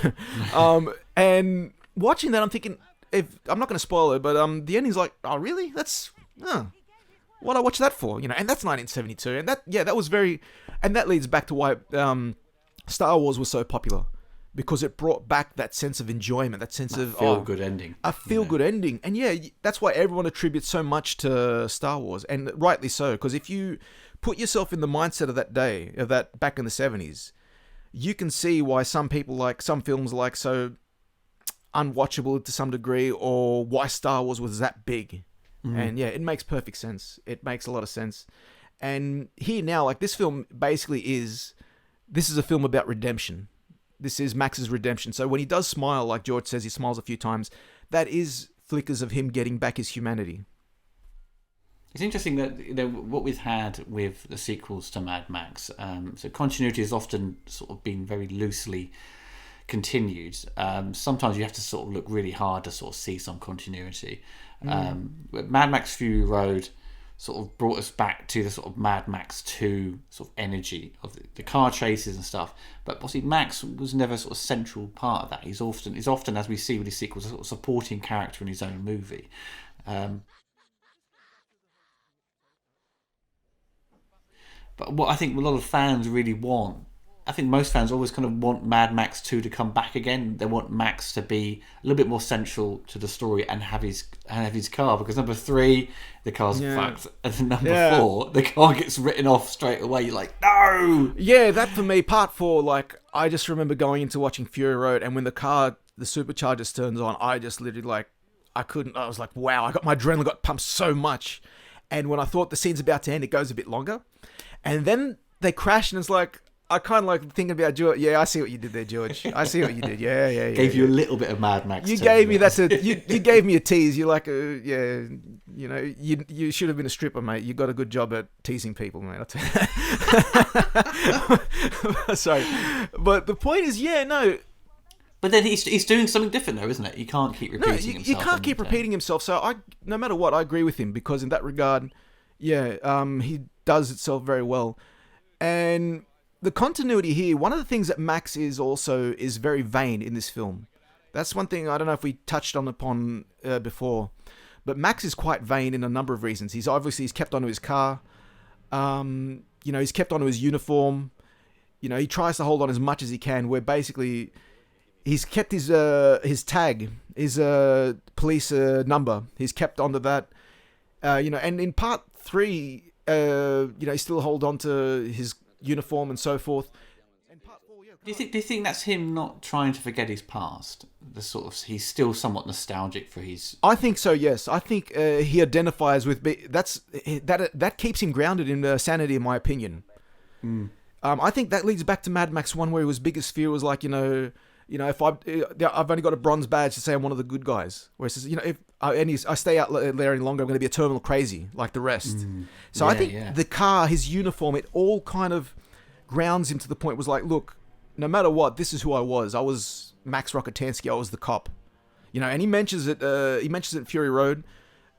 Speaker 2: And watching that, I'm thinking, I'm not going to spoil it, but the ending's like, oh really? What I watch that for? And that's 1972, and that was very, and that leads back to why Star Wars was so popular. Because it brought back that sense of enjoyment, that sense of
Speaker 1: feel-good ending.
Speaker 2: A feel-good ending. And that's why everyone attributes so much to Star Wars, and rightly so. Because if you put yourself in the mindset of that day, of that back in the 70s, you can see why some people like some films like so unwatchable to some degree, or why Star Wars was that big. And it makes perfect sense. It makes a lot of sense. And here now, like, this film basically is a film about redemption. This is Max's redemption. So when he does smile, like George says, he smiles a few times, that is flickers of him getting back his humanity.
Speaker 1: It's interesting that what we've had with the sequels to Mad Max, so continuity has often sort of been very loosely continued. Sometimes you have to sort of look really hard to sort of see some continuity. But Mad Max Fury Road sort of brought us back to the sort of Mad Max 2 sort of energy of the car chases and stuff. But obviously Max was never a sort of central part of that. He's often, as we see with his sequels, a sort of supporting character in his own movie. But what I think a lot of fans really want, I think most fans always kind of want Mad Max 2 to come back again. They want Max to be a little bit more central to the story and have his car, because number 3, the car's fucked, and then number 4, the car gets written off straight away. You're like, no! Yeah,
Speaker 2: that for me, part 4, like, I just remember going into watching Fury Road, and when the supercharger turns on, I just literally, like, I was like, wow, my adrenaline got pumped so much. And when I thought the scene's about to end, it goes a bit longer. And then they crash, and it's like, I kind of like thinking about George. Yeah, I see what you did there, George. I see what you did. Yeah.
Speaker 1: Gave you a little bit of Mad Max.
Speaker 2: You gave me you gave me a tease. You're like, you should have been a stripper, mate. You got a good job at teasing people, mate. I'll tell you. Sorry, but the point is, no.
Speaker 1: But then he's doing something different, though, isn't it? You can't keep repeating himself.
Speaker 2: You can't keep repeating himself. So no matter what, I agree with him, because in that regard, he does itself very well, and. The continuity here, one of the things that Max is very vain in this film. That's one thing I don't know if we touched upon before, but Max is quite vain in a number of reasons. He's kept onto his car, he's kept onto his uniform, he tries to hold on as much as he can, where basically he's kept his tag, his police number, he's kept onto that, and in part 3, he still hold on to his uniform and so forth. And part 4,
Speaker 1: Do you think that's him not trying to forget his past? He's still somewhat nostalgic for his.
Speaker 2: I think so. Yes, I think he identifies with. That keeps him grounded in sanity, in my opinion. I think that leads back to Mad Max 1, where his biggest fear was like, if I've only got a bronze badge to say I'm one of the good guys. Where he says, if I stay out there any longer, I'm going to be a terminal crazy like the rest. So I think the car, his uniform, it all kind of grounds him to the point. Was like, look, no matter what, this is who I was. I was Max Rockatansky. I was the cop. And he mentions it. He mentions it in Fury Road.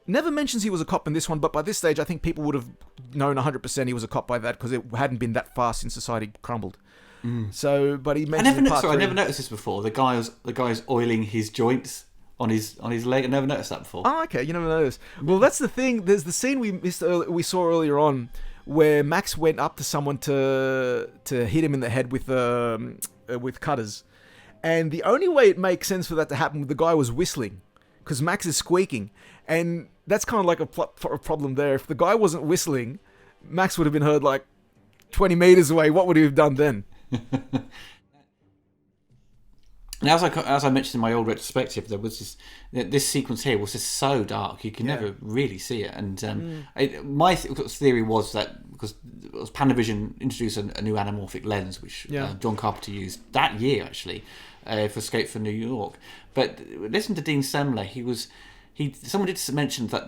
Speaker 2: Never mentions he was a cop in this one, but by this stage, I think people would have known 100% he was a cop by that, because it hadn't been that far since society crumbled. So, but he mentioned
Speaker 1: I never noticed this before. The guy's oiling his joints on his leg. I never noticed that before.
Speaker 2: Oh, okay, you never noticed. Well, that's the thing. There's the scene we saw earlier on, where Max went up to someone to hit him in the head with cutters, and the only way it makes sense for that to happen, the guy was whistling, because Max is squeaking, and that's kind of like a problem there. If the guy wasn't whistling, Max would have been heard like 20 meters away. What would he have done then?
Speaker 1: Now, as I mentioned in my old retrospective, there was this sequence here was just so dark you can never really see it. And my theory was that because Panavision introduced a new anamorphic lens, which John Carpenter used that year actually for Escape from New York. But listen to Dean Semler. Someone did mention that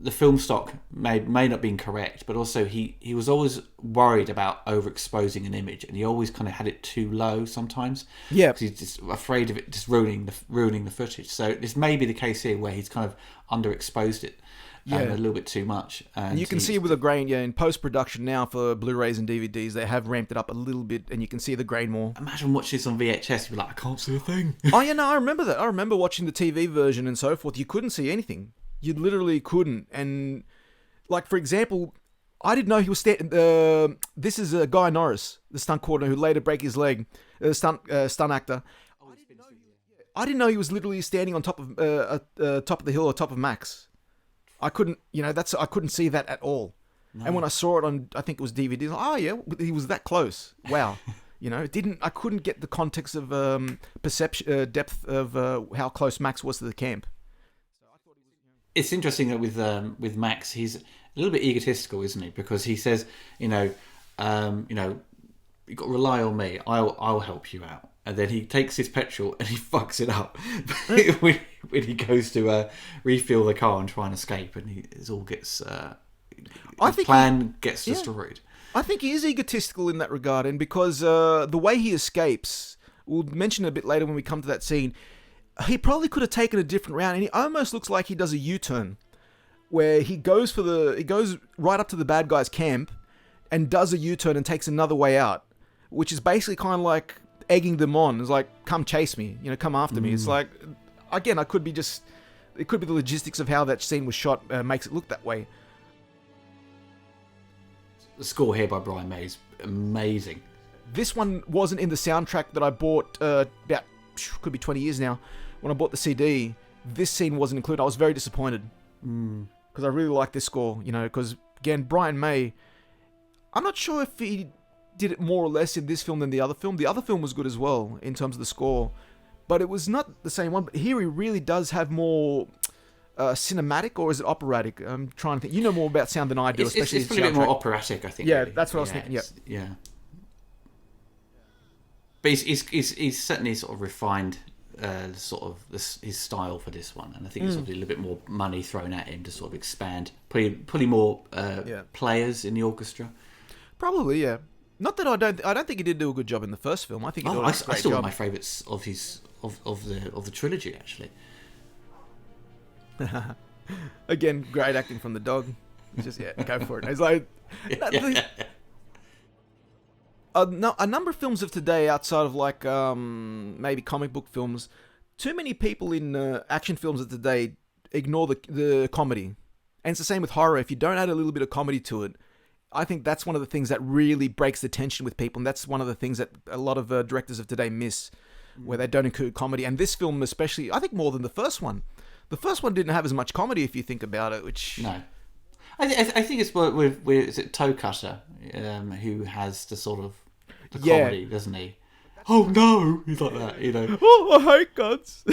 Speaker 1: the film stock may not have been correct, but also he was always worried about overexposing an image, and he always kind of had it too low sometimes. Yeah, because he's just afraid of it just ruining the footage. So this may be the case here, where he's kind of underexposed it a little bit too much. And
Speaker 2: you can see with the grain, in post-production now for Blu-rays and DVDs, they have ramped it up a little bit, and you can see the grain more.
Speaker 1: Imagine watching this on VHS, you'd be like, I can't see a thing.
Speaker 2: Oh yeah, no, I remember that. I remember watching the TV version and so forth. You couldn't see anything. You literally couldn't. And, like, for example, I didn't know he was this is Guy Norris, the stunt coordinator who later break his leg, stunt actor. I didn't know he was literally standing on top of top of the hill or top of Max. I couldn't, I couldn't see that at all. No. And when I saw it on, I think it was DVD, oh yeah, he was that close. Wow. I couldn't get the context of perception, depth of how close Max was to the camp.
Speaker 1: It's interesting that with Max, he's a little bit egotistical, isn't he? Because he says, you've got to rely on me. I'll help you out. And then he takes his petrol and he fucks it up when he goes to refuel the car and try and escape, and it all gets gets destroyed.
Speaker 2: I think he is egotistical in that regard, and because the way he escapes, we'll mention it a bit later when we come to that scene. He probably could have taken a different route, and he almost looks like he does a U-turn, where he goes right up to the bad guy's camp and does a U-turn and takes another way out, which is basically kind of like egging them on. It's like, come chase me, come after me. It's like, again, it could be the logistics of how that scene was shot makes it look that way.
Speaker 1: The score here by Brian May is amazing.
Speaker 2: This one wasn't in the soundtrack that I bought about, could be 20 years now. When I bought the CD, this scene wasn't included. I was very disappointed because I really like this score, because again, Brian May, I'm not sure if he did it more or less in this film than the other film. The other film was good as well in terms of the score, but it was not the same one. But here he really does have more cinematic, or is it operatic? I'm trying to think. You know more about sound than I do, especially
Speaker 1: it's probably a bit more operatic, I think.
Speaker 2: Yeah,
Speaker 1: really.
Speaker 2: That's what I was thinking.
Speaker 1: Yeah. But he's certainly sort of refined his style for this one, and I think there's a little bit more money thrown at him to sort of expand, putting more players in the orchestra.
Speaker 2: Probably, yeah. Not that I don't think he did do a good job in the first film. I think he did a great job.
Speaker 1: I still one of my favourites of the trilogy, actually.
Speaker 2: Again, great acting from the dog. It's just go for it. It's like. A number of films of today, outside of like maybe comic book films, too many people in action films of today ignore the comedy. And it's the same with horror. If you don't add a little bit of comedy to it, I think that's one of the things that really breaks the tension with people. And that's one of the things that a lot of directors of today miss, where they don't include comedy. And this film especially, I think more than the first one. The first one didn't have as much comedy if you think about it, which...
Speaker 1: No. I think it's with is it Toe Cutter, who has the sort of the comedy, doesn't he? Oh no, he's like that, you know.
Speaker 2: Oh, I hate guns.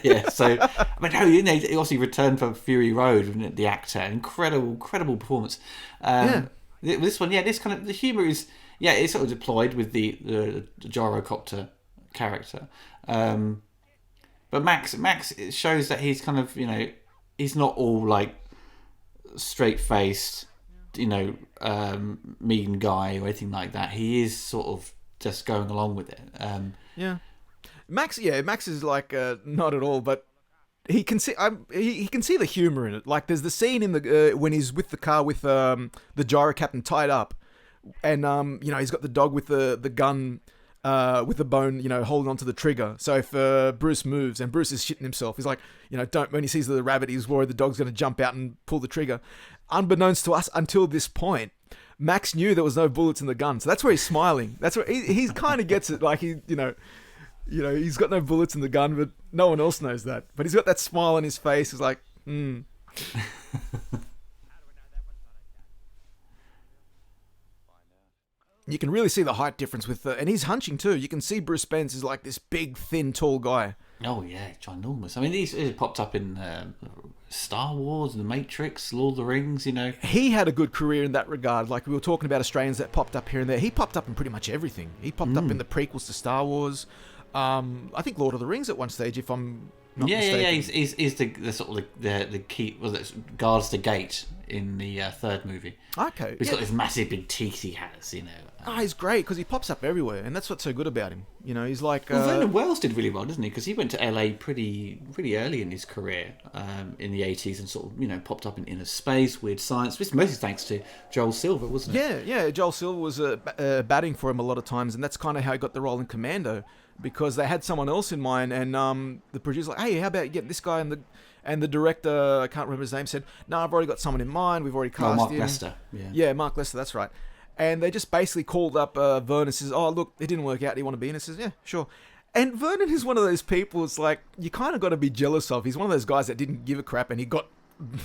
Speaker 1: yeah. So, but no, you know, he obviously returned from Fury Road, wasn't it, the actor, incredible performance. This one, this kind of the humour is, it's sort of deployed with the gyrocopter character, but Max it shows that he's kind of, you know, he's not all like straight faced, you know, mean guy or anything like that. He is sort of just going along with it.
Speaker 2: Max is like not at all, but he can see he can see the humor in it. Like there's the scene in the when he's with the car with the gyro captain tied up, and you know, he's got the dog with the gun with the bone, you know, holding onto the trigger. So if Bruce moves, and Bruce is shitting himself, he's like, you know, don't, when he sees the rabbit, he's worried the dog's going to jump out and pull the trigger. Unbeknownst to us until this point, Max knew there was no bullets in the gun, so that's where he's smiling. That's where he kind of gets it. Like you know, he's got no bullets in the gun, but no one else knows that. But he's got that smile on his face. He's like, You can really see the height difference with and he's hunching too. You can see Bruce Spence is like this big, thin, tall guy.
Speaker 1: Oh yeah, ginormous. I mean, he's popped up in Star Wars, The Matrix, Lord of the Rings. You know,
Speaker 2: he had a good career in that regard. Like we were talking about Australians that popped up here and there. He popped up in pretty much everything. He popped up in the prequels to Star Wars. I think Lord of the Rings at one stage, if I'm not mistaken.
Speaker 1: Yeah. He's the sort of the key. Well, it guards the gate in the third movie.
Speaker 2: Okay,
Speaker 1: he's got this massive big teeth he has. You know.
Speaker 2: He's great because he pops up everywhere, and that's what's so good about him. You know, he's like.
Speaker 1: Well, Vernon Wells did really well, doesn't he? Because he went to LA pretty early in his career, in the 80s, and sort of, you know, popped up in Inner Space, Weird Science. This mostly thanks to Joel Silver, wasn't it?
Speaker 2: Yeah. Joel Silver was batting for him a lot of times, and that's kind of how he got the role in Commando, because they had someone else in mind, and the producer's like, hey, how about you get this guy? And the director, I can't remember his name, said, no, I've already got someone in mind. We've already cast
Speaker 1: Mark
Speaker 2: him.
Speaker 1: Lester.
Speaker 2: Yeah, Mark Lester, that's right. And they just basically called up Vernon and says, oh, look, it didn't work out. Do you want to be in it? He says, yeah, sure. And Vernon is one of those people, it's like, you kind of got to be jealous of. He's one of those guys that didn't give a crap and he got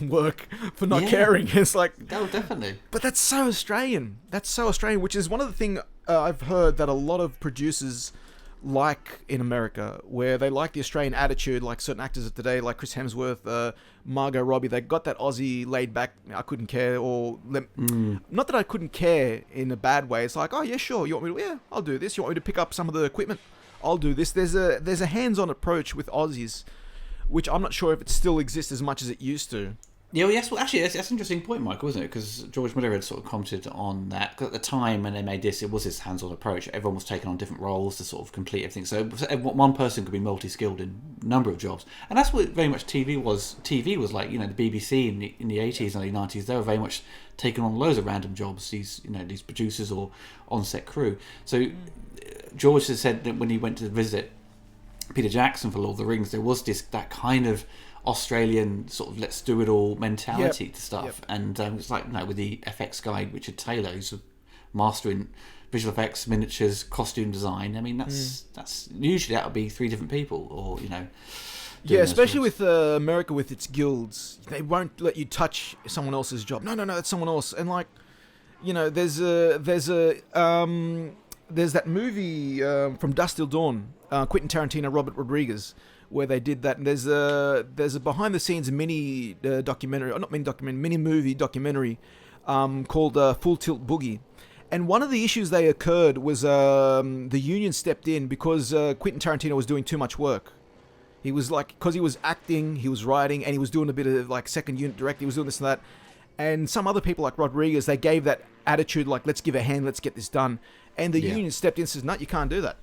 Speaker 2: work for not caring. It's like...
Speaker 1: Oh, definitely.
Speaker 2: But that's so Australian. Which is one of the things I've heard that a lot of producers like in America, where they like the Australian attitude, like certain actors of today, like Chris Hemsworth, Margot Robbie. They got that Aussie laid back, I couldn't care, or not that I couldn't care in a bad way. It's like, oh yeah, sure, you want me to, yeah, I'll do this. You want me to pick up some of the equipment, I'll do this. There's a hands-on approach with Aussies, which I'm not sure if it still exists as much as it used to.
Speaker 1: Yeah, well, yes. Well, actually, that's an interesting point, Michael, wasn't it? Because George Miller had sort of commented on that. 'Cause at the time when they made this, it was this hands-on approach. Everyone was taking on different roles to sort of complete everything. So one person could be multi-skilled in a number of jobs, and that's what very much TV was. TV was like, you know, the BBC in the 80s and early 90s. They were very much taking on loads of random jobs. These producers or on-set crew. So George has said that when he went to visit Peter Jackson for Lord of the Rings, there was that kind of Australian sort of let's do it all mentality to stuff, and it's like, with the FX guy Richard Taylor, who's a master in visual effects, miniatures, costume design. I mean, that's usually that would be 3 different people, or
Speaker 2: especially with America with its guilds, they won't let you touch someone else's job. No, that's someone else. And like, there's that movie from Dusk Till Dawn, Quentin Tarantino, Robert Rodriguez, where they did that. And there's a behind the scenes mini documentary, or not mini documentary, mini movie documentary called Full Tilt Boogie. And one of the issues they occurred was the union stepped in because Quentin Tarantino was doing too much work. He was like, because he was acting, he was writing, and he was doing a bit of like second unit direct. He was doing this and that. And some other people like Rodriguez, they gave that attitude like, let's give a hand, let's get this done. And the union stepped in and says, no, you can't do that.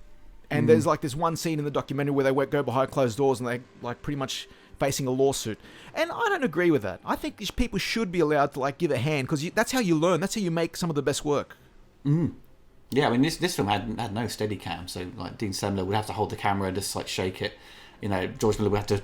Speaker 2: And there's like this one scene in the documentary where they go behind closed doors and they like pretty much facing a lawsuit. And I don't agree with that. I think these people should be allowed to like give a hand, because that's how you learn. That's how you make some of the best work.
Speaker 1: Yeah, I mean, this film had no steady cam, so like Dean Semler would have to hold the camera and just like shake it. George Miller would have to,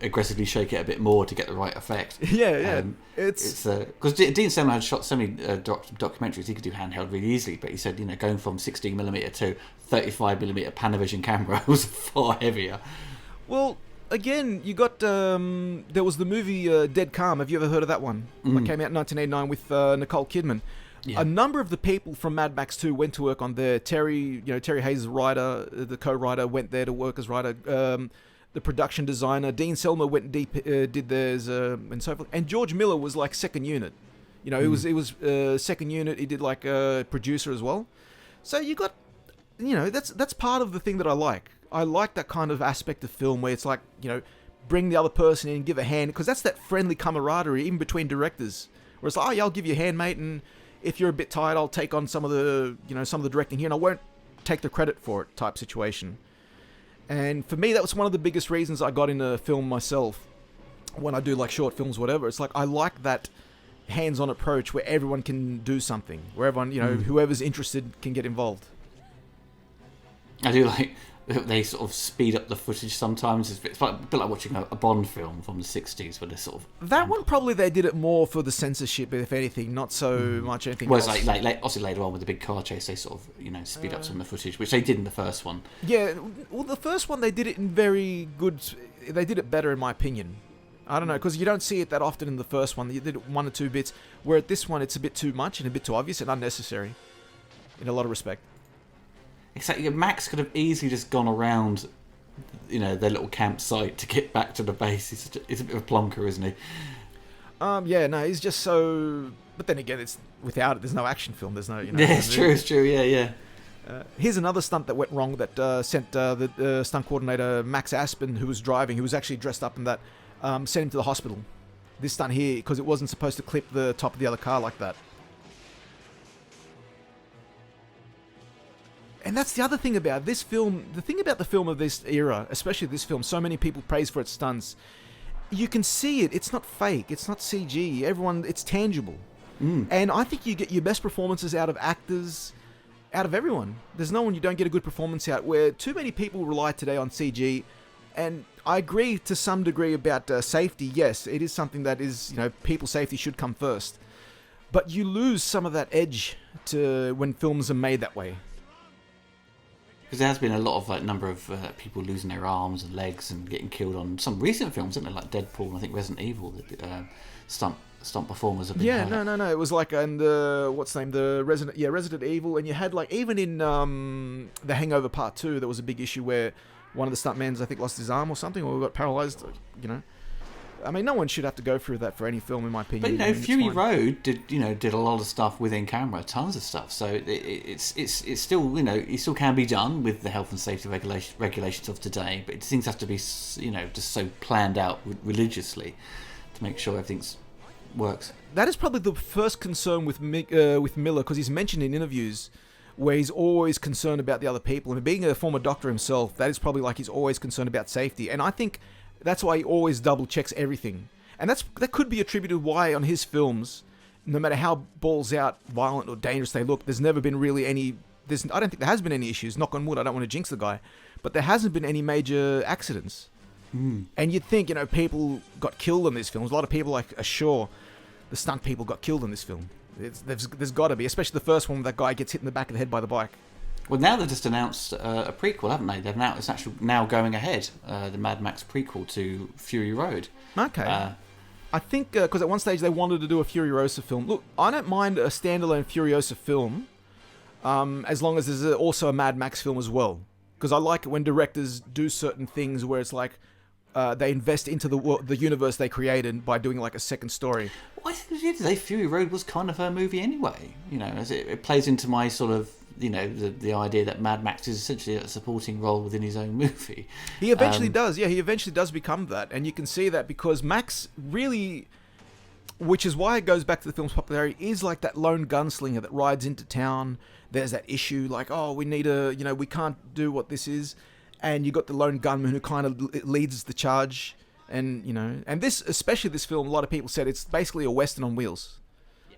Speaker 1: aggressively shake it a bit more to get the right effect.
Speaker 2: Yeah.
Speaker 1: It's because Dean Semler had shot so many documentaries, he could do handheld really easily. But he said, going from 16mm to 35mm Panavision camera was far heavier.
Speaker 2: Well, again, you got there was the movie Dead Calm. Have you ever heard of that one? That came out in 1989 with Nicole Kidman. Yeah. A number of the people from Mad Max 2 went to work on there. Terry Hayes' writer, the co-writer, went there to work as writer. The production designer, Dean Selma, went deep, did theirs, and so forth. And George Miller was like second unit. You know, it was second unit. He did like a producer as well. So you got, that's part of the thing that I like. I like that kind of aspect of film where it's like, bring the other person in and give a hand, because that's that friendly camaraderie even between directors. Where it's like, oh yeah, I'll give you a hand, mate, and if you're a bit tired, I'll take on some of the directing here, and I won't take the credit for it type situation. And for me, that was one of the biggest reasons I got into film myself. When I do like short films, whatever, it's like I like that hands-on approach where everyone can do something, where everyone, whoever's interested can get involved.
Speaker 1: I do like they sort of speed up the footage sometimes. It's like, a bit like watching a Bond film from the 60s, where they sort of...
Speaker 2: That one, probably they did it more for the censorship, if anything, not so much anything else.
Speaker 1: Whereas like obviously later on with the big car chase, they sort of, speed up some of the footage, which they did in the first one.
Speaker 2: Yeah, well, the first one, they did it in very good... They did it better, in my opinion. I don't know, because you don't see it that often in the first one. You did it one or two bits, where at this one, it's a bit too much and a bit too obvious and unnecessary, in a lot of respect.
Speaker 1: Exactly. Max could have easily just gone around, their little campsite to get back to the base. He's a bit of a plonker, isn't he?
Speaker 2: Yeah, no, he's just so... But then again, it's without it, there's no action film. There's no,
Speaker 1: Yeah, it's true, yeah.
Speaker 2: Here's another stunt that went wrong that sent the stunt coordinator, Max Aspen, who was driving, who was actually dressed up in that, sent him to the hospital. This stunt here, because it wasn't supposed to clip the top of the other car like that. And that's the other thing about this film. The thing about the film of this era, especially this film, so many people praise for its stunts. You can see it. It's not fake. It's not CG. It's tangible. And I think you get your best performances out of actors, out of everyone. There's no one you don't get a good performance out, where too many people rely today on CG. And I agree to some degree about safety. Yes, it is something that is, people's safety should come first. But you lose some of that edge to when films are made that way.
Speaker 1: Because there has been a lot of number of people losing their arms and legs and getting killed on some recent films, isn't there? Like Deadpool and I think Resident Evil. Stunt performers have been hurt.
Speaker 2: No. It was like in the Resident Evil, and you had like even in The Hangover Part 2, there was a big issue where one of the stuntmen I think lost his arm or something, or got paralyzed. I mean, no one should have to go through that for any film, in my opinion.
Speaker 1: But Fury Road did a lot of stuff within camera, tons of stuff. So it's still it still can be done with the health and safety regulations of today. But things have to be just so planned out religiously to make sure everything works.
Speaker 2: That is probably the first concern with Miller, because he's mentioned in interviews where he's always concerned about the other people. And being a former doctor himself, that is probably like he's always concerned about safety. And I think that's why he always double checks everything. And that could be attributed why on his films, no matter how balls out, violent or dangerous they look, there's never been really any... I don't think there has been any issues. Knock on wood, I don't want to jinx the guy. But there hasn't been any major accidents. And you'd think, people got killed in these films. A lot of people are sure the stunt people got killed in this film. There's got to be, especially the first one where that guy gets hit in the back of the head by the bike.
Speaker 1: Well, now they've just announced a prequel, haven't they? It's actually now going ahead, the Mad Max prequel to Fury Road.
Speaker 2: Okay. I think, because at one stage they wanted to do a Furiosa film. Look, I don't mind a standalone Furiosa film, as long as there's also a Mad Max film as well. Because I like it when directors do certain things where it's like, they invest into the universe they created by doing like a second story.
Speaker 1: Well, I think today Fury Road was kind of her movie anyway. As it plays into my sort of the idea that Mad Max is essentially a supporting role within his own movie.
Speaker 2: He eventually does. Yeah, he eventually does become that, and you can see that because Max really, which is why it goes back to the film's popularity, is like that lone gunslinger that rides into town. There's that issue like, oh, we need we can't do what this is. And you got the lone gunman who kind of leads the charge, and and especially this film, a lot of people said it's basically a western on wheels,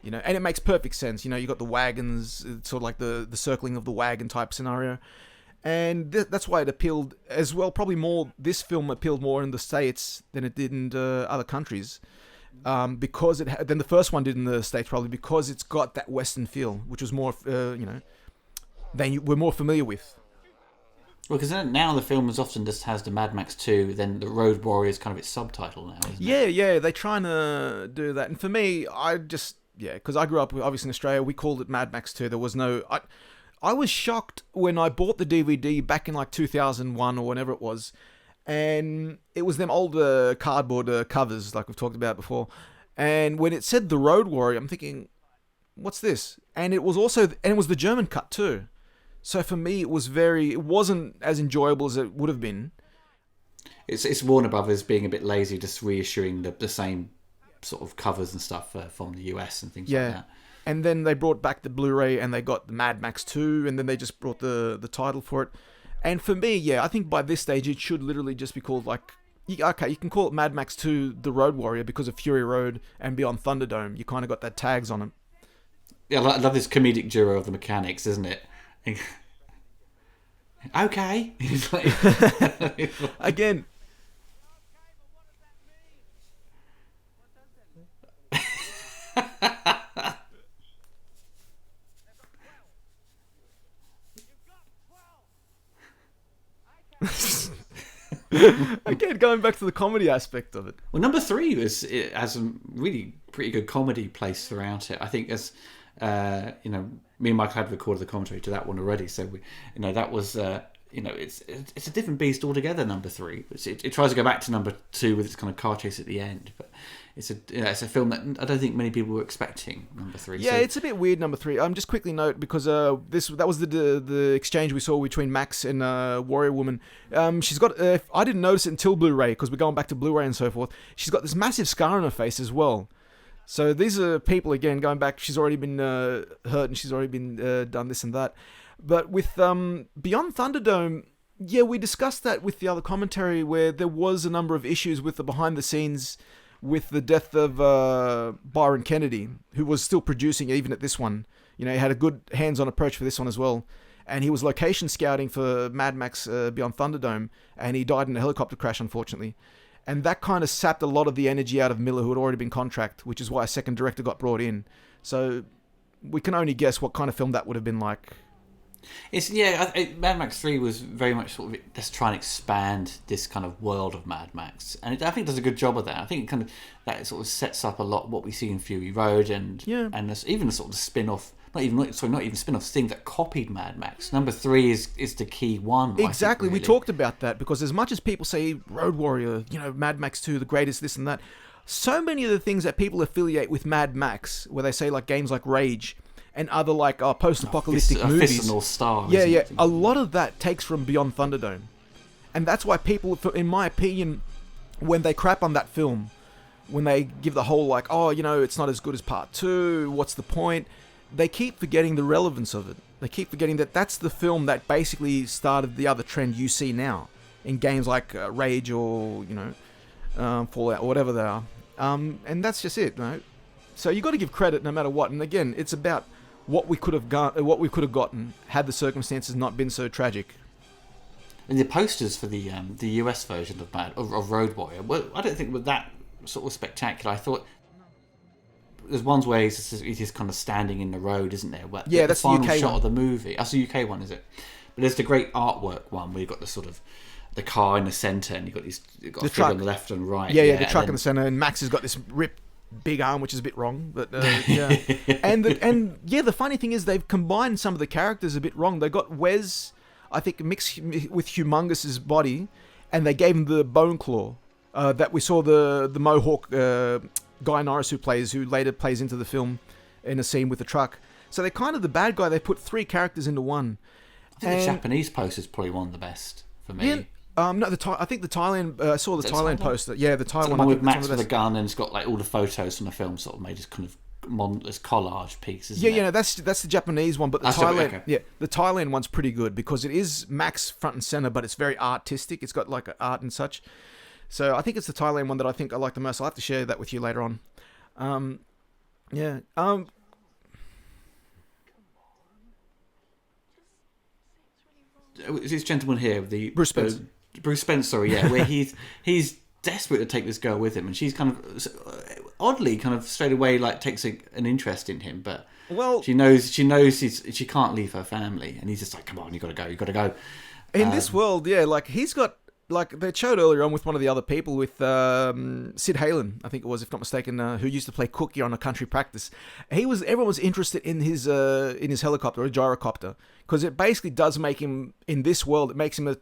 Speaker 2: and it makes perfect sense. You got the wagons, it's sort of like the circling of the wagon type scenario, and that's why it appealed as well. Probably more, this film appealed more in the States than it did in other countries, because than the first one did in the States, probably because it's got that western feel, which was more, than we're more familiar with.
Speaker 1: Well, because now the film is often just has the Mad Max 2, then the Road Warrior is kind of its subtitle now, isn't it?
Speaker 2: Yeah, they're trying to do that. And for me, because I grew up, obviously in Australia, we called it Mad Max 2. There was no... I was shocked when I bought the DVD back in like 2001 or whenever it was, and it was them old cardboard covers like we've talked about before. And when it said The Road Warrior, I'm thinking, what's this? And it was the German cut too. So for me, it wasn't as enjoyable as it would have been.
Speaker 1: It's Warner Brothers being a bit lazy, just reissuing the same sort of covers and stuff from the US and things like that.
Speaker 2: And then they brought back the Blu-ray and they got the Mad Max 2, and then they just brought the title for it. And for me, I think by this stage it should literally just be called like... Okay, you can call it Mad Max 2 The Road Warrior because of Fury Road and Beyond Thunderdome. You kind of got that tags on them.
Speaker 1: Yeah, I love this comedic duo of the mechanics, isn't it? Okay.
Speaker 2: Again... Again, going back to the comedy aspect of it.
Speaker 1: Well, number 3 it has a really pretty good comedy place throughout it. I think as me and Michael had recorded the commentary to that one already, so that was it's a different beast altogether. Number 3, it tries to go back to number 2 with its kind of car chase at the end, but it's a film that I don't think many people were expecting. Number 3,
Speaker 2: yeah, it's a bit weird. Number 3. Just quickly note because that was the exchange we saw between Max and Warrior Woman. She's got I didn't notice it until Blu-ray because we're going back to Blu-ray and so forth. She's got this massive scar on her face as well. So these are people again going back. She's already been hurt and she's already been done this and that. But with Beyond Thunderdome, yeah, we discussed that with the other commentary where there was a number of issues with the behind the scenes. With the death of Byron Kennedy, who was still producing even at this one. He had a good hands-on approach for this one as well. And he was location scouting for Mad Max Beyond Thunderdome, and he died in a helicopter crash, unfortunately. And that kind of sapped a lot of the energy out of Miller, who had already been contracted, which is why a second director got brought in. So we can only guess what kind of film that would have been like.
Speaker 1: Mad Max 3 was very much sort of let's try and expand this kind of world of Mad Max, and I think it does a good job of that. I think that sort of sets up a lot of what we see in Fury Road and even the sort of spin-off, not even spin-off things that copied Mad Max. Number 3 is the key one.
Speaker 2: Exactly,
Speaker 1: really.
Speaker 2: We talked about that because as much as people say Road Warrior, Mad Max 2, the greatest, this and that, so many of the things that people affiliate with Mad Max, where they say like games like Rage. And other like post-apocalyptic movies.
Speaker 1: Fist and All Star.
Speaker 2: Yeah. A lot of that takes from Beyond Thunderdome, and that's why people, in my opinion, when they crap on that film, when they give the whole like, it's not as good as Part 2. What's the point? They keep forgetting the relevance of it. They keep forgetting that that's the film that basically started the other trend you see now in games like Rage or Fallout or whatever they are. And that's just it, right? So you got to give credit no matter what. And again, it's about what we could have gotten had the circumstances not been so tragic.
Speaker 1: And the posters for the US version of Road Warrior, well, I don't think were that sort of spectacular. I thought there's ones where he's kind of standing in the road, isn't there? Where
Speaker 2: that's
Speaker 1: the final
Speaker 2: UK
Speaker 1: shot
Speaker 2: one.
Speaker 1: of the movie. That's the UK one, is it? But there's the great artwork one where you've got the sort of the car in the centre and you've got the
Speaker 2: truck
Speaker 1: on the left and right.
Speaker 2: Yeah, the truck in the centre, and Max has got this ripped big arm, which is a bit wrong, but yeah. The funny thing is they've combined some of the characters a bit wrong. They got Wes, I think, mixed with Humongous's body, and they gave him the bone claw that we saw the Mohawk Guy Norris who later plays into the film in a scene with the truck. So they're kind of the bad guy. They put 3 characters into one.
Speaker 1: I think the Japanese poster is probably one of the best for me.
Speaker 2: Yeah. No, I think the Thailand. I saw the Thailand poster. Yeah, the Thailand
Speaker 1: one with Max with a gun, and it's got like all the photos from the film, sort of made as kind of as collage pieces.
Speaker 2: Yeah, that's the Japanese one, but the Thailand one's pretty good because it is Max front and center, but it's very artistic. It's got like art and such. So I think it's the Thailand one that I think I like the most. I'll have to share that with you later on.
Speaker 1: This gentleman here,
Speaker 2: Bruce Spence.
Speaker 1: Bruce Spence, where he's desperate to take this girl with him, and she's kind of oddly kind of straight away like takes an interest in him, but she knows she can't leave her family, and he's just like, come on, you got to go,
Speaker 2: In this world, yeah, like he's got, like they showed earlier on with one of the other people, with Sid Halen, I think it was, if not mistaken, who used to play Cookie on A Country Practice. Everyone was interested in his helicopter, or gyrocopter, because it basically does make him, in this world, it makes him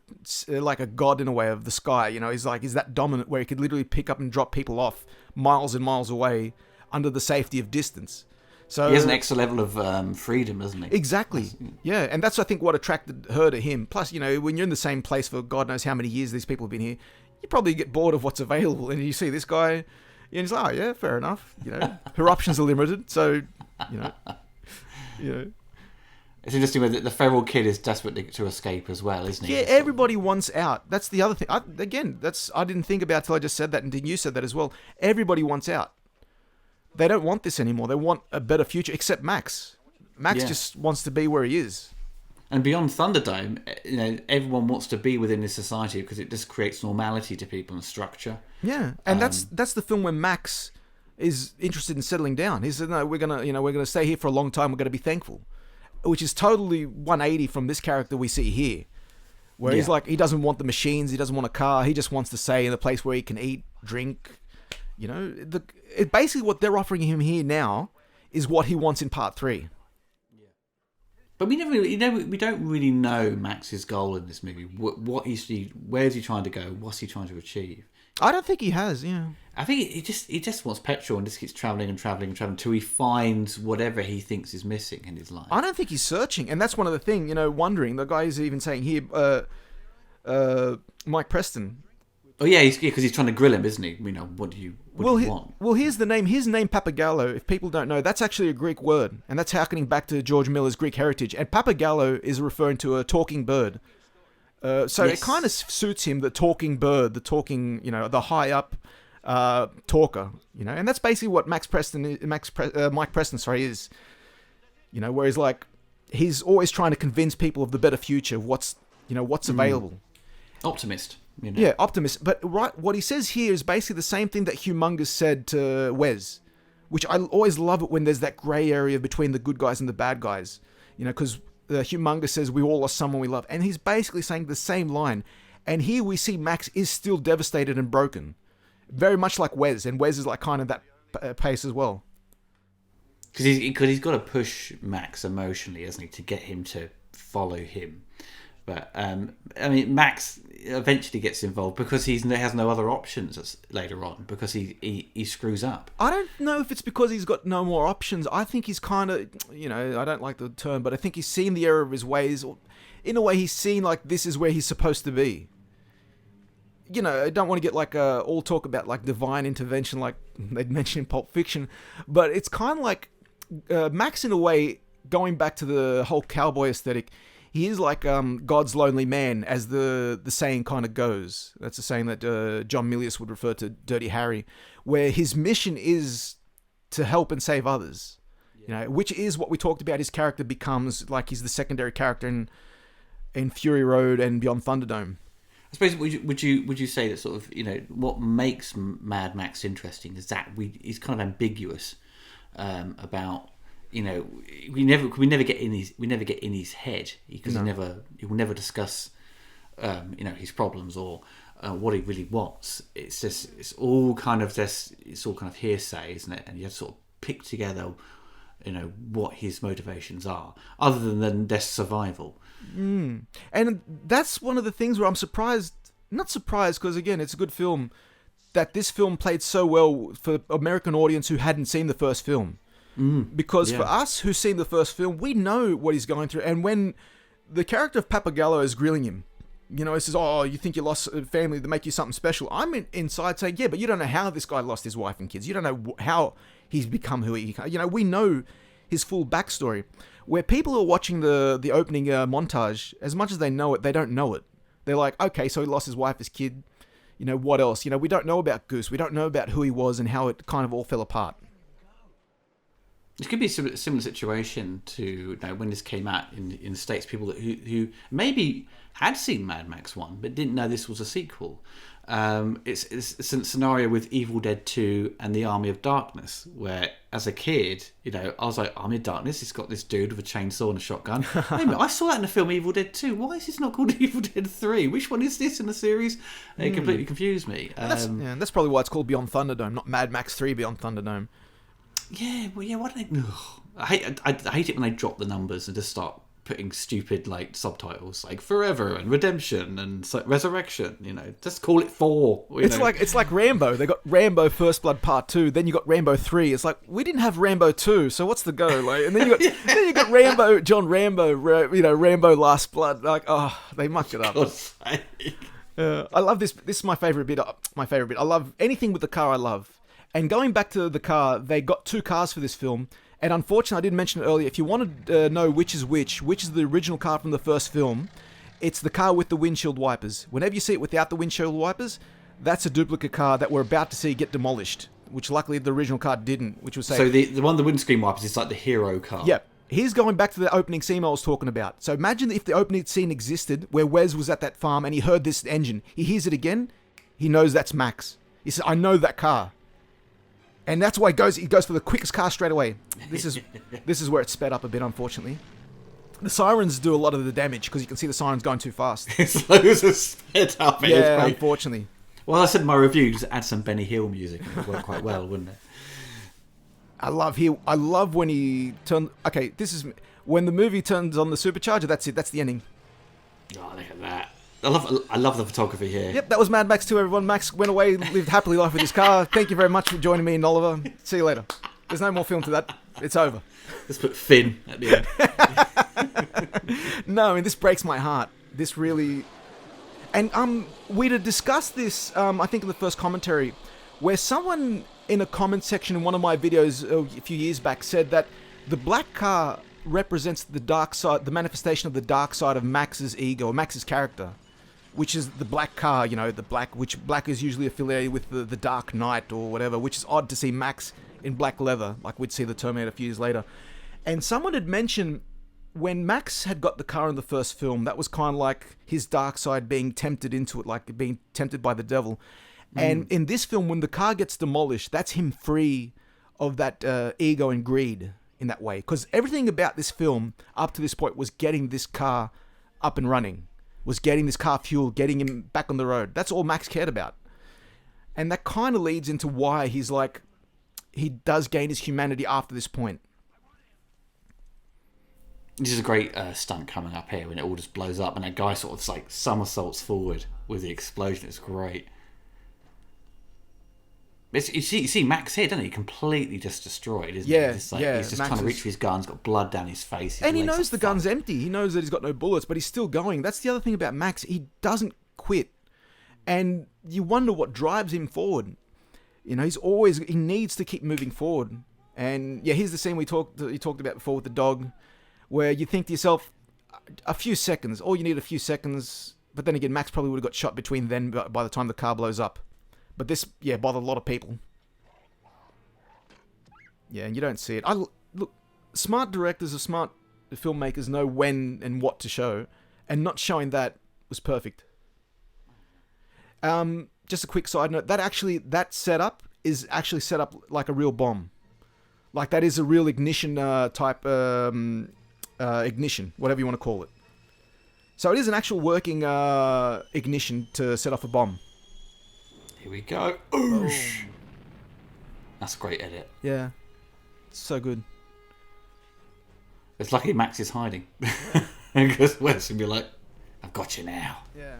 Speaker 2: like a god in a way of the sky. You know, he's that dominant where he could literally pick up and drop people off miles and miles away under the safety of distance. So
Speaker 1: he has an extra level of freedom, doesn't he?
Speaker 2: Exactly. Yeah, and that's, I think, what attracted her to him. Plus, you know, when you're in the same place for God knows how many years these people have been here, you probably get bored of what's available. And you see this guy, and he's like, oh, yeah, fair enough. You know, her options are limited, so, you know.
Speaker 1: It's interesting that the feral kid is desperate to escape as well, isn't he?
Speaker 2: Yeah, everybody wants out. That's the other thing. I didn't think about till I just said that, and you said that as well. Everybody wants out. They don't want this anymore. They want a better future, except Max. Max just wants to be where he is.
Speaker 1: And beyond Thunderdome, you know, everyone wants to be within this society because it just creates normality to people and structure.
Speaker 2: Yeah, and that's the film where Max is interested in settling down. He said, "No, we're gonna stay here for a long time. We're gonna be thankful," which is totally 180 from this character we see here, where he's like, he doesn't want the machines, he doesn't want a car, he just wants to stay in a place where he can eat, drink. You know, basically what they're offering him here now is what he wants in part 3.
Speaker 1: Yeah. But we never, we don't really know Max's goal in this movie. Where's he trying to go? What's he trying to achieve?
Speaker 2: I don't think he has. Yeah.
Speaker 1: I think he just wants petrol and just keeps traveling until he finds whatever he thinks is missing in his life.
Speaker 2: I don't think he's searching, and that's one of the things. You know, wondering. The guy is even saying here, Mike Preston.
Speaker 1: Oh yeah, because he's trying to grill him, isn't he? You know, what do you want?
Speaker 2: Well, here's the name. His name, Papagallo, if people don't know, that's actually a Greek word, and that's harkening back to George Miller's Greek heritage. And Papagallo is referring to a talking bird. So it kind of suits him, the talking bird, the talking, you know, the high up talker, you know, and that's basically what Mike Preston is. You know, where he's always trying to convince people of the better future, of what's available.
Speaker 1: Optimist. You know?
Speaker 2: Yeah, optimist. But what he says here is basically the same thing that Humongous said to Wes, which I always love it when there's that grey area between the good guys and the bad guys. You know, because Humongous says we all lost someone we love, and he's basically saying the same line. And here we see Max is still devastated and broken, very much like Wes, and Wes is like kind of that pace as well.
Speaker 1: Because he's got to push Max emotionally, hasn't he, to get him to follow him. But I mean, Max eventually gets involved because he has no other options later on, because he screws up.
Speaker 2: I don't know if it's because he's got no more options. I think he's kind of, you know, I don't like the term, but I think he's seen the error of his ways. In a way, he's seen like this is where he's supposed to be. You know, I don't want to get like all talk about like divine intervention like they'd mentioned in Pulp Fiction, but it's kind of like Max in a way, going back to the whole cowboy aesthetic. He is like God's lonely man, as the saying kind of goes. That's a saying that John Milius would refer to Dirty Harry, where his mission is to help and save others. Yeah. You know, which is what we talked about. His character becomes like he's the secondary character in Fury Road and Beyond Thunderdome.
Speaker 1: I suppose would you say that sort of, you know, what makes Mad Max interesting is that he's kind of ambiguous about. You know, we never get in his head, because he will never discuss, you know, his problems or what he really wants. It's all kind of hearsay, isn't it? And you have to sort of pick together, you know, what his motivations are, other than their survival.
Speaker 2: And that's one of the things where I'm not surprised, because again, it's a good film, that this film played so well for American audience who hadn't seen the first film. Because for us who've seen the first film, we know what he's going through. And when the character of Papagallo is grilling him, you know, he says, oh, you think you lost a family to make you something special. I'm inside saying, yeah, but you don't know how this guy lost his wife and kids. You don't know how he's become who he, you know, we know his full backstory. Where people are watching the opening montage, as much as they know it, they don't know it. They're like, okay, so he lost his wife, his kid. You know, what else? You know, we don't know about Goose. We don't know about who he was and how it kind of all fell apart.
Speaker 1: It could be a similar situation to, you know, when this came out in the States, people who maybe had seen Mad Max 1 but didn't know this was a sequel. it's a scenario with Evil Dead 2 and the Army of Darkness, where as a kid, I was like, Army of Darkness, it's got this dude with a chainsaw and a shotgun. Wait a minute, I saw that in the film Evil Dead 2. Why is this not called Evil Dead 3? Which one is this in the series? It completely confused me.
Speaker 2: That's probably why it's called Beyond Thunderdome, not Mad Max 3 Beyond Thunderdome.
Speaker 1: Yeah, why don't they... I hate it when they drop the numbers and just start putting stupid subtitles like Forever and Redemption and Resurrection. Just call it 4.
Speaker 2: It's like Rambo. They got Rambo First Blood Part 2, then you got Rambo 3. It's like, we didn't have Rambo 2, so what's the go? And then you got Rambo, John Rambo, Rambo Last Blood. They mucked it up. I love this. This is my favorite bit. I love anything with the car. I love. And going back to the car, they got 2 cars for this film. And unfortunately, I didn't mention it earlier. If you want to know which is the original car from the first film, it's the car with the windshield wipers. Whenever you see it without the windshield wipers, that's a duplicate car that we're about to see get demolished, which luckily the original car didn't, which was safe.
Speaker 1: So the one with the windscreen wipers is like the hero car.
Speaker 2: Yep. Here's going back to the opening scene I was talking about. So imagine if the opening scene existed where Wes was at that farm and he heard this engine. He hears it again. He knows that's Max. He says, I know that car. And that's why he goes for the quickest car straight away. This is where it's sped up a bit, unfortunately. The sirens do a lot of the damage because you can see the sirens going too fast.
Speaker 1: It's those are sped up.
Speaker 2: Yeah, unfortunately.
Speaker 1: Well, I said in my review, just add some Benny Hill music and it would work quite well, wouldn't it?
Speaker 2: I love when he turned... Okay, this is... When the movie turns on the supercharger, that's it. That's the ending.
Speaker 1: Oh, look at that. I love the photography here.
Speaker 2: Yep, that was Mad Max 2, everyone. Max went away, lived happily life with his car. Thank you very much for joining me and Oliver. See you later. There's no more film to that. It's over.
Speaker 1: Let's put Finn at the end.
Speaker 2: No, I mean, this breaks my heart. This really... And we'd have discussed this, I think in the first commentary, where someone in a comment section in one of my videos a few years back said that the black car represents the dark side, the manifestation of the dark side of Max's ego, or Max's character. Which is the black car, which black is usually affiliated with the Dark Knight or whatever, which is odd to see Max in black leather, like we'd see the Terminator a few years later. And someone had mentioned when Max had got the car in the first film, that was kind of like his dark side being tempted into it, like being tempted by the devil. And in this film, when the car gets demolished, that's him free of that ego and greed in that way. Because everything about this film up to this point was getting this car up and running. Was getting this car fueled, getting him back on the road. That's all Max cared about. And that kind of leads into why he does gain his humanity after this point.
Speaker 1: This is a great stunt coming up here when it all just blows up and that guy sort of somersaults forward with the explosion. It's great. You see Max here, don't he? Completely just destroyed, isn't he? He's just trying to reach for his gun. He's got blood down his face.
Speaker 2: And he knows the gun's empty. He knows that he's got no bullets, but he's still going. That's the other thing about Max. He doesn't quit. And you wonder what drives him forward. He needs to keep moving forward. And yeah, here's the scene you talked about before with the dog, where you think to yourself, a few seconds. All you need a few seconds. But then again, Max probably would have got shot between then by the time the car blows up. But this, bothered a lot of people. Yeah, and you don't see it. Look, smart directors or smart filmmakers know when and what to show, and not showing that was perfect. Just a quick side note, that setup is actually set up like a real bomb. Like that is a real ignition type ignition, whatever you want to call it. So it is an actual working ignition to set off a bomb.
Speaker 1: Here we go. Oosh. That's a great edit.
Speaker 2: Yeah. It's so good.
Speaker 1: It's lucky Max is hiding. Because Wes can be like, I've got you now.
Speaker 2: Yeah.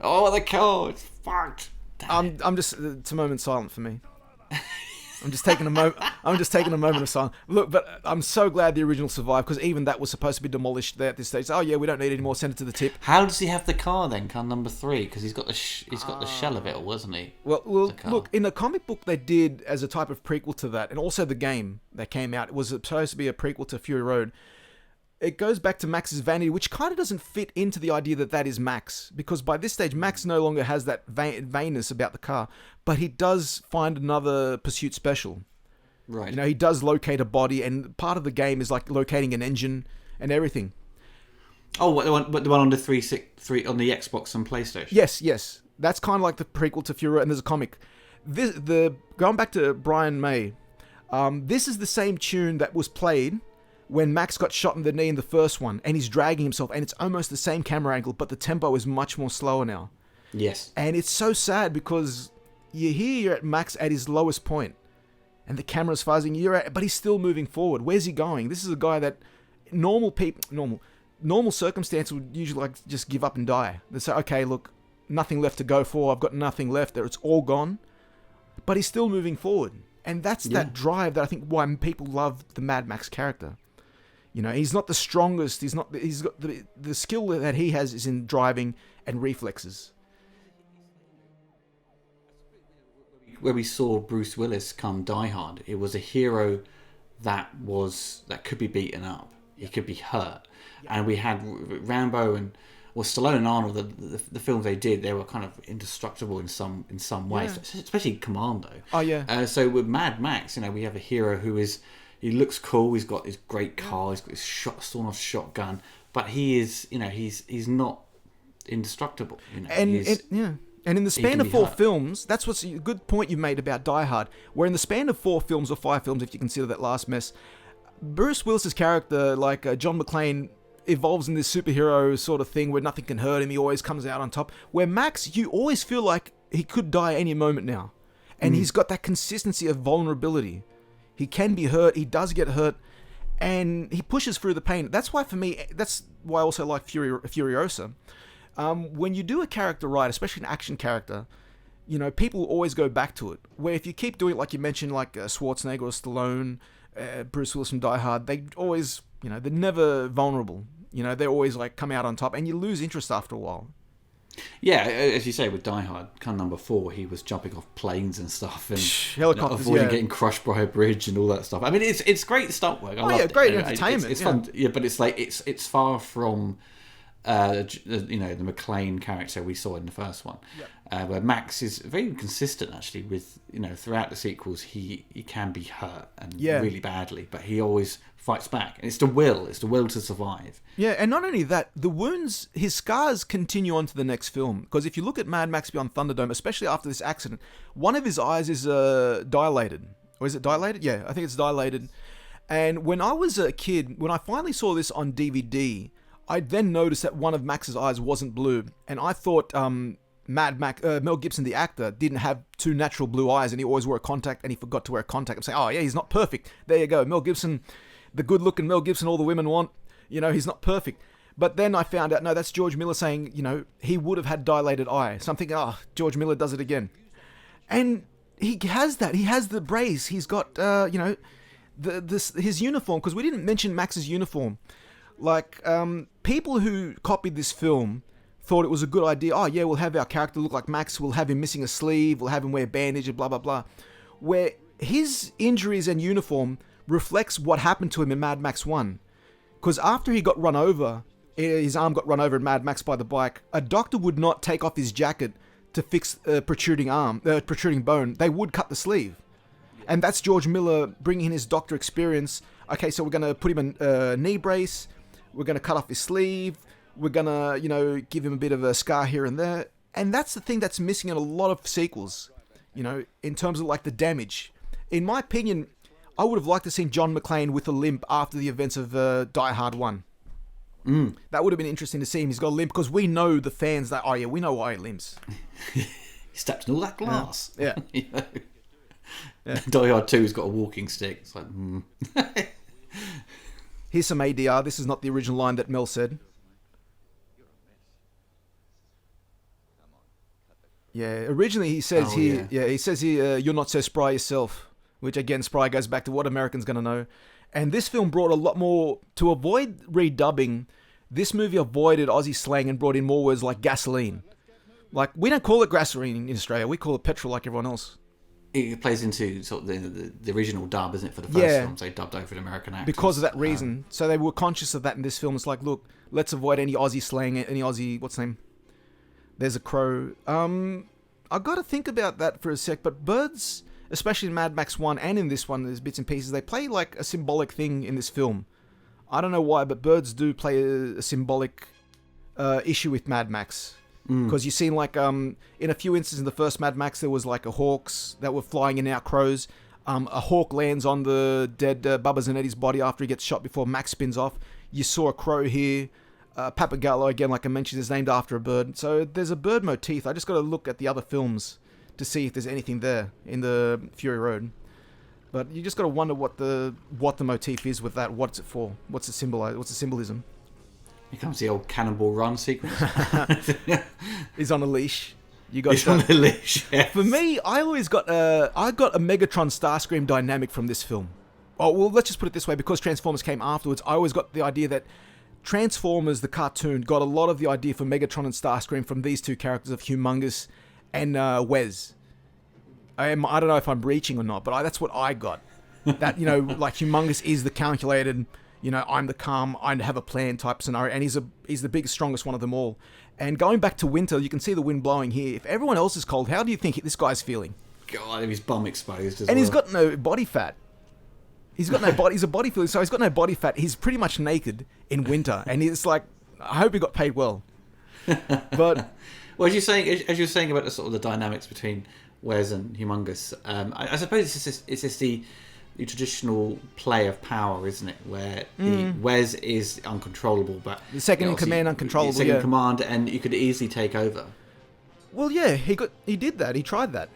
Speaker 1: Oh, the car, it's fucked.
Speaker 2: I'm just, it's a moment silent for me. I'm just taking a moment of silence. Look, but I'm so glad the original survived, because even that was supposed to be demolished there at this stage. Oh yeah, we don't need any more. Send it to the tip.
Speaker 1: How does he have the car then? Car number 3, because he's got the shell of it, wasn't he?
Speaker 2: Well, look, in the comic book they did as a type of prequel to that, and also the game that came out, it was supposed to be a prequel to Fury Road. It goes back to Max's vanity, which kind of doesn't fit into the idea that is Max. Because by this stage, Max no longer has that vainness about the car. But he does find another pursuit special.
Speaker 1: Right.
Speaker 2: He does locate a body, and part of the game is like locating an engine and everything.
Speaker 1: Oh, what, the one on the 363 on the Xbox and PlayStation?
Speaker 2: Yes. That's kind of like the prequel to Fury Road, and there's a comic. Going back to Brian May, this is the same tune that was played when Max got shot in the knee in the first one, and he's dragging himself, and it's almost the same camera angle, but the tempo is much more slower now.
Speaker 1: Yes.
Speaker 2: And it's so sad because you're at Max at his lowest point, and the camera's fuzzing, but he's still moving forward. Where's he going? This is a guy that normal circumstances would usually like just give up and die. They say, okay, look, nothing left to go for. I've got nothing left. There, it's all gone. But he's still moving forward, and that's that drive that I think why people love the Mad Max character. You know, he's not the strongest. He's got the skill that he has is in driving and reflexes.
Speaker 1: Where we saw Bruce Willis come Die Hard, it was a hero that could be beaten up. He could be hurt, and we had Rambo Stallone and Arnold. The films they did, they were kind of indestructible in some ways, especially Commando.
Speaker 2: Oh yeah.
Speaker 1: So with Mad Max, you know, we have a hero he looks cool. He's got his great car. He's got his sawn-off shotgun, but he is, you know, he's not indestructible. You know,
Speaker 2: And in the span of 4 films, that's what's a good point you made about Die Hard, where in the span of 4 films or 5 films, if you consider that last mess, Bruce Willis's character, like John McClane, evolves in this superhero sort of thing where nothing can hurt him. He always comes out on top. Where Max, you always feel like he could die any moment now. And he's got that consistency of vulnerability. He can be hurt. He does get hurt. And he pushes through the pain. That's why, for me, that's why I also like Furiosa. When you do a character right, especially an action character, you know, people always go back to it. Where if you keep doing it, like you mentioned, like Schwarzenegger or Stallone, Bruce Willis from Die Hard, they always, you know, they're never vulnerable. You know, they always like come out on top, and you lose interest after a while.
Speaker 1: Yeah, as you say, with Die Hard, kind of number 4, he was jumping off planes and stuff, and
Speaker 2: helicopters,
Speaker 1: avoiding getting crushed by a bridge and all that stuff. I mean, it's great stunt work. I loved it.
Speaker 2: Great entertainment.
Speaker 1: It's fun, but it's like it's far from you know, the McClane character we saw in the first one, where Max is very consistent actually with, you know, throughout the sequels he can be hurt and really badly, but he always fights back, and it's the will to survive. Yeah,
Speaker 2: and not only that, the wounds, his scars continue on to the next film, because if you look at Mad Max Beyond Thunderdome, especially after this accident, one of his eyes is dilated. Or is it dilated? Yeah, I think it's dilated. And when I was a kid, when I finally saw this on DVD, I then noticed that one of Max's eyes wasn't blue, and I thought Mel Gibson, the actor, didn't have 2 natural blue eyes, and he always wore a contact, and he forgot to wear a contact. I'm saying, oh yeah, he's not perfect. There you go, Mel Gibson, the good-looking Mel Gibson all the women want. You know, he's not perfect. But then I found out, no, that's George Miller saying, you know, he would have had dilated eye. So I'm thinking, George Miller does it again, and he has that. He has the brace. He's got, you know, his uniform, because we didn't mention Max's uniform. Like, people who copied this film thought it was a good idea. Oh, yeah, we'll have our character look like Max. We'll have him missing a sleeve. We'll have him wear a bandage and blah, blah, blah. Where his injuries and uniform reflects what happened to him in Mad Max 1. Because after he got run over, his arm got run over in Mad Max by the bike, a doctor would not take off his jacket to fix a protruding bone. They would cut the sleeve. And that's George Miller bringing in his doctor experience. Okay, so we're going to put him in a knee brace. We're going to cut off his sleeve. We're going to, you know, give him a bit of a scar here and there. And that's the thing that's missing in a lot of sequels, you know, in terms of like the damage. In my opinion, I would have liked to see John McClane with a limp after the events of Die Hard 1. That would have been interesting to see him. He's got a limp, because we know the fans that, oh yeah, we know why he limps.
Speaker 1: He stepped in all that glass.
Speaker 2: Yeah.
Speaker 1: You know? Yeah. Die Hard 2's got a walking stick. It's like,
Speaker 2: Here's some ADR. This is not the original line that Mel said. Yeah, originally he says he says you're not so spry yourself, which again, spry goes back to what Americans gonna know. And this film brought a lot more, to avoid redubbing, this movie avoided Aussie slang and brought in more words like gasoline. Like, we don't call it gasoline in Australia, we call it petrol like everyone else.
Speaker 1: It plays into sort of the original dub, isn't it, for the first film? So they dubbed over the American actors.
Speaker 2: Because of that reason. So they were conscious of that in this film. It's like, look, let's avoid any Aussie slang, any Aussie, what's the name? There's a crow. I got to think about that for a sec, but birds, especially in Mad Max 1 and in this one, there's bits and pieces, they play like a symbolic thing in this film. I don't know why, but birds do play a symbolic issue with Mad Max. Because you've seen, like, in a few instances in the first Mad Max, there was, like, a hawks that were flying in and out, crows. A hawk lands on the dead Bubba Zanetti's body after he gets shot before Max spins off. You saw a crow here. Papagallo, again, like I mentioned, is named after a bird. So there's a bird motif. I just got to look at the other films to see if there's anything there in the Fury Road. But you just got to wonder what the motif is with that. What's it for? What's the symbolism?
Speaker 1: Here comes the old Cannibal Run sequence.
Speaker 2: He's on a leash.
Speaker 1: He's on a leash. Yes.
Speaker 2: For me, I got a Megatron Starscream dynamic from this film. Oh well, let's just put it this way: because Transformers came afterwards, I always got the idea that Transformers, the cartoon, got a lot of the idea for Megatron and Starscream from these two characters of Humongous and Wes. I don't know if I'm reaching or not, but that's what I got. That, like Humongous is the calculated, I'm the calm, I have a plan type scenario, and he's the biggest, strongest one of them all. And going back to winter, you can see the wind blowing here. If everyone else is cold, how do you think this guy's feeling?
Speaker 1: God, his bum exposed as
Speaker 2: and
Speaker 1: well.
Speaker 2: He's got no body fat. He's got no body. He's a bodybuilder, so he's got no body fat. He's pretty much naked in winter, and it's like, I hope he got paid well. But
Speaker 1: well, as you're saying about the sort of the dynamics between Wes and Humongous, I suppose it's just the traditional play of power, isn't it? Where the Wes is uncontrollable, but
Speaker 2: the second in command uncontrollable.
Speaker 1: Second in command, and you could easily take over.
Speaker 2: Well, yeah, he did that. He tried that.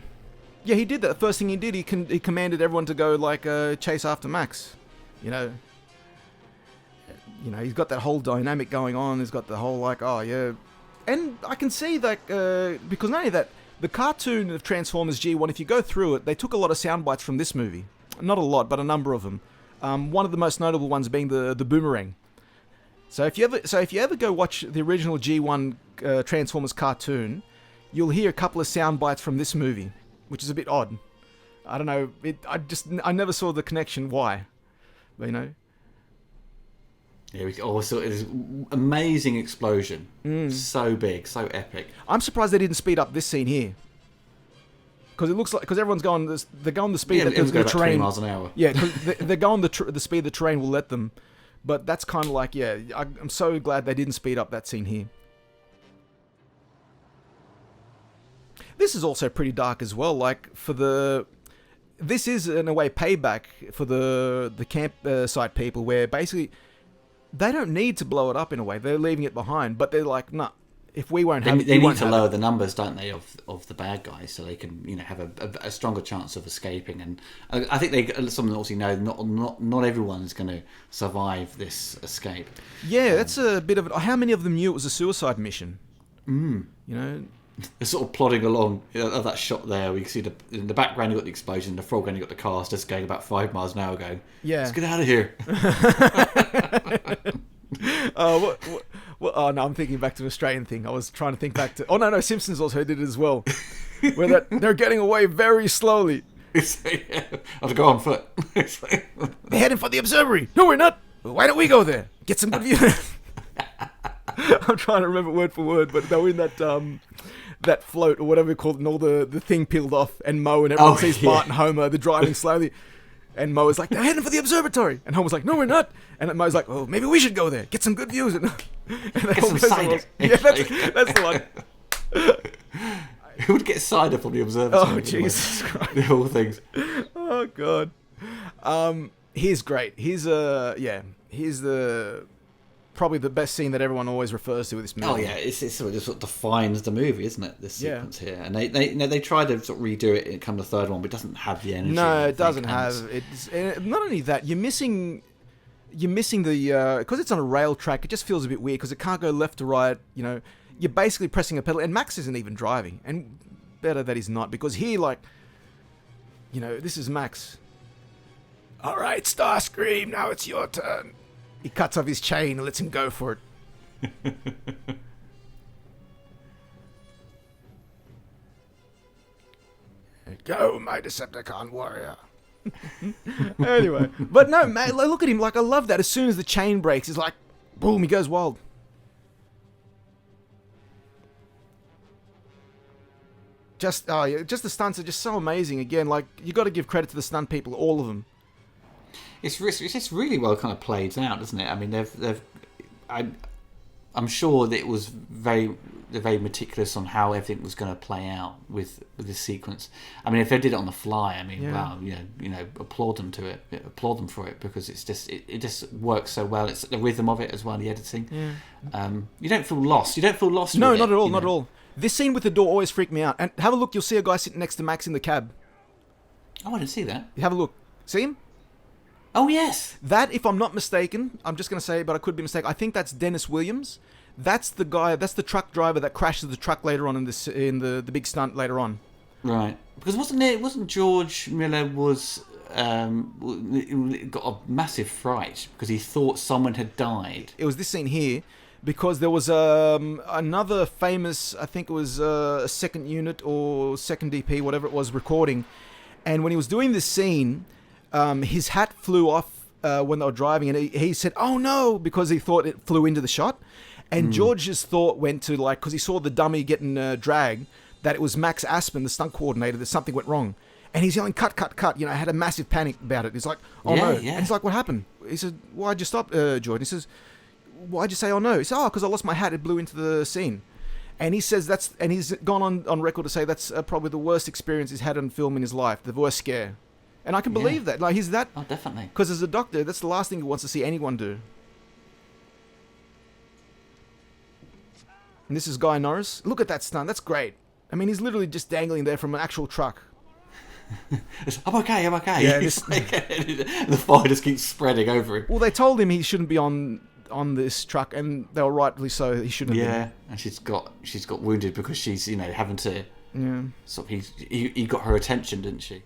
Speaker 2: Yeah, he did that. The first thing he did, he commanded everyone to go chase after Max. He's got that whole dynamic going on. He's got the whole and I can see that because not only that, the cartoon of Transformers G1. If you go through it, they took a lot of sound bites from this movie. Not a lot, but a number of them. One of the most notable ones being the boomerang. So if you ever go watch the original G1 Transformers cartoon, you'll hear a couple of sound bites from this movie, which is a bit odd. I don't know. I never saw the connection. Why? But,
Speaker 1: Yeah, we also this amazing explosion. So big, so epic.
Speaker 2: I'm surprised they didn't speed up this scene here. Because it looks like everyone's going. They're going the speed that the terrain.
Speaker 1: 20 miles an hour.
Speaker 2: Yeah, because they're going the speed the terrain will let them. But that's kind of like, yeah. I'm so glad they didn't speed up that scene here. This is also pretty dark as well. This is in a way payback for the campsite people, where basically they don't need to blow it up in a way. They're leaving it behind, but they're like, nah. If we won't have,
Speaker 1: they need to lower the numbers, don't they, of the bad guys, so they can have a stronger chance of escaping. And I think someone also know not everyone's going to survive this escape.
Speaker 2: Yeah, that's a bit of it. How many of them knew it was a suicide mission? They're
Speaker 1: sort of plodding along. Of that shot there, we can see in the background you got the explosion, in the foreground you got the cars just going about 5 miles an hour, going, let's get out of here.
Speaker 2: Oh no, I'm thinking back to an Australian thing. I was trying to think back to. Oh no, Simpsons also did it as well, where they're getting away very slowly.
Speaker 1: I'll go on foot.
Speaker 2: They're heading for the observatory. No, we're not. Why don't we go there? Get some good view. I'm trying to remember word for word, but they were in that float or whatever we call it, and all the thing peeled off, and Moe and everyone sees Bart and Homer. They're driving slowly. And Moe's like, they're heading for the observatory. And Homer's like, no, we're not. And Moe's like, oh, maybe we should go there. Get some good views. And
Speaker 1: get some cider.
Speaker 2: Yeah, that's the one.
Speaker 1: Who would get cider from the observatory?
Speaker 2: Oh, Jesus Christ.
Speaker 1: The whole things.
Speaker 2: Oh, God. He's great. He's probably the best scene that everyone always refers to with this movie.
Speaker 1: Oh, yeah. It's sort of defines the movie, isn't it? This sequence here. And they try to sort of redo it and come the third one, but it doesn't have the energy.
Speaker 2: No, it doesn't have. Not only that, you're missing the because it's on a rail track. It just feels a bit weird because it can't go left to right. You're basically pressing a pedal, and Max isn't even driving. And better that he's not, because here, this is Max. All right, Starscream, now it's your turn. He cuts off his chain and lets him go for it. Go, my Decepticon warrior. Anyway, but no, man, look at him. I love that. As soon as the chain breaks, it's like, boom, he goes wild. Just the stunts are just so amazing. Again, you got to give credit to the stunt people, all of them. It's
Speaker 1: just really well kind of played out, isn't it? I mean, I'm sure that it was very meticulous on how everything was going to play out with this sequence. I mean, if they did it on the fly, I mean, wow, applaud them for it, because it's just it just works so well. It's the rhythm of it as well, the editing. Yeah. You don't feel lost. You don't feel lost.
Speaker 2: No,
Speaker 1: with
Speaker 2: not
Speaker 1: it,
Speaker 2: at all. Not at all. This scene with the door always freaked me out. And have a look. You'll see a guy sitting next to Max in the cab.
Speaker 1: Oh, I didn't see that.
Speaker 2: Have a look. See him?
Speaker 1: Oh, yes.
Speaker 2: That, if I'm not mistaken, I'm just going to say, but I could be mistaken, I think that's Dennis Williams. That's the guy, that's the truck driver that crashes the truck later on in the big stunt later on.
Speaker 1: Right. Because wasn't George Miller got a massive fright because he thought someone had died.
Speaker 2: It was this scene here, because there was another famous, I think it was a second unit or second DP, whatever it was, recording. And when he was doing this scene, his hat flew off when they were driving, and he said, "Oh no," because he thought it flew into the shot. And George's thought went to, like, because he saw the dummy getting dragged, that it was Max Aspen, the stunt coordinator, that something went wrong. And he's yelling, "Cut, cut, cut." Had a massive panic about it. He's like, "Oh no."
Speaker 1: Yeah.
Speaker 2: And he's like, "What happened?" He said, "Why'd you stop, George?" He says, "Why'd you say oh no?" He said, "Oh, because I lost my hat. It blew into the scene." And he says and he's gone on record to say that's probably the worst experience he's had on film in his life, the worst scare. And I can believe that. Like, he's that.
Speaker 1: Oh, definitely.
Speaker 2: Because as a doctor, that's the last thing he wants to see anyone do. And this is Guy Norris. Look at that stunt. That's great. I mean, he's literally just dangling there from an actual truck.
Speaker 1: I'm okay.
Speaker 2: Yeah,
Speaker 1: the fire just keeps spreading over him.
Speaker 2: Well, they told him he shouldn't be on this truck, and they were rightly so. He shouldn't have been.
Speaker 1: Yeah, and she's got wounded because she's having to.
Speaker 2: Yeah.
Speaker 1: Sort of he got her attention, didn't she?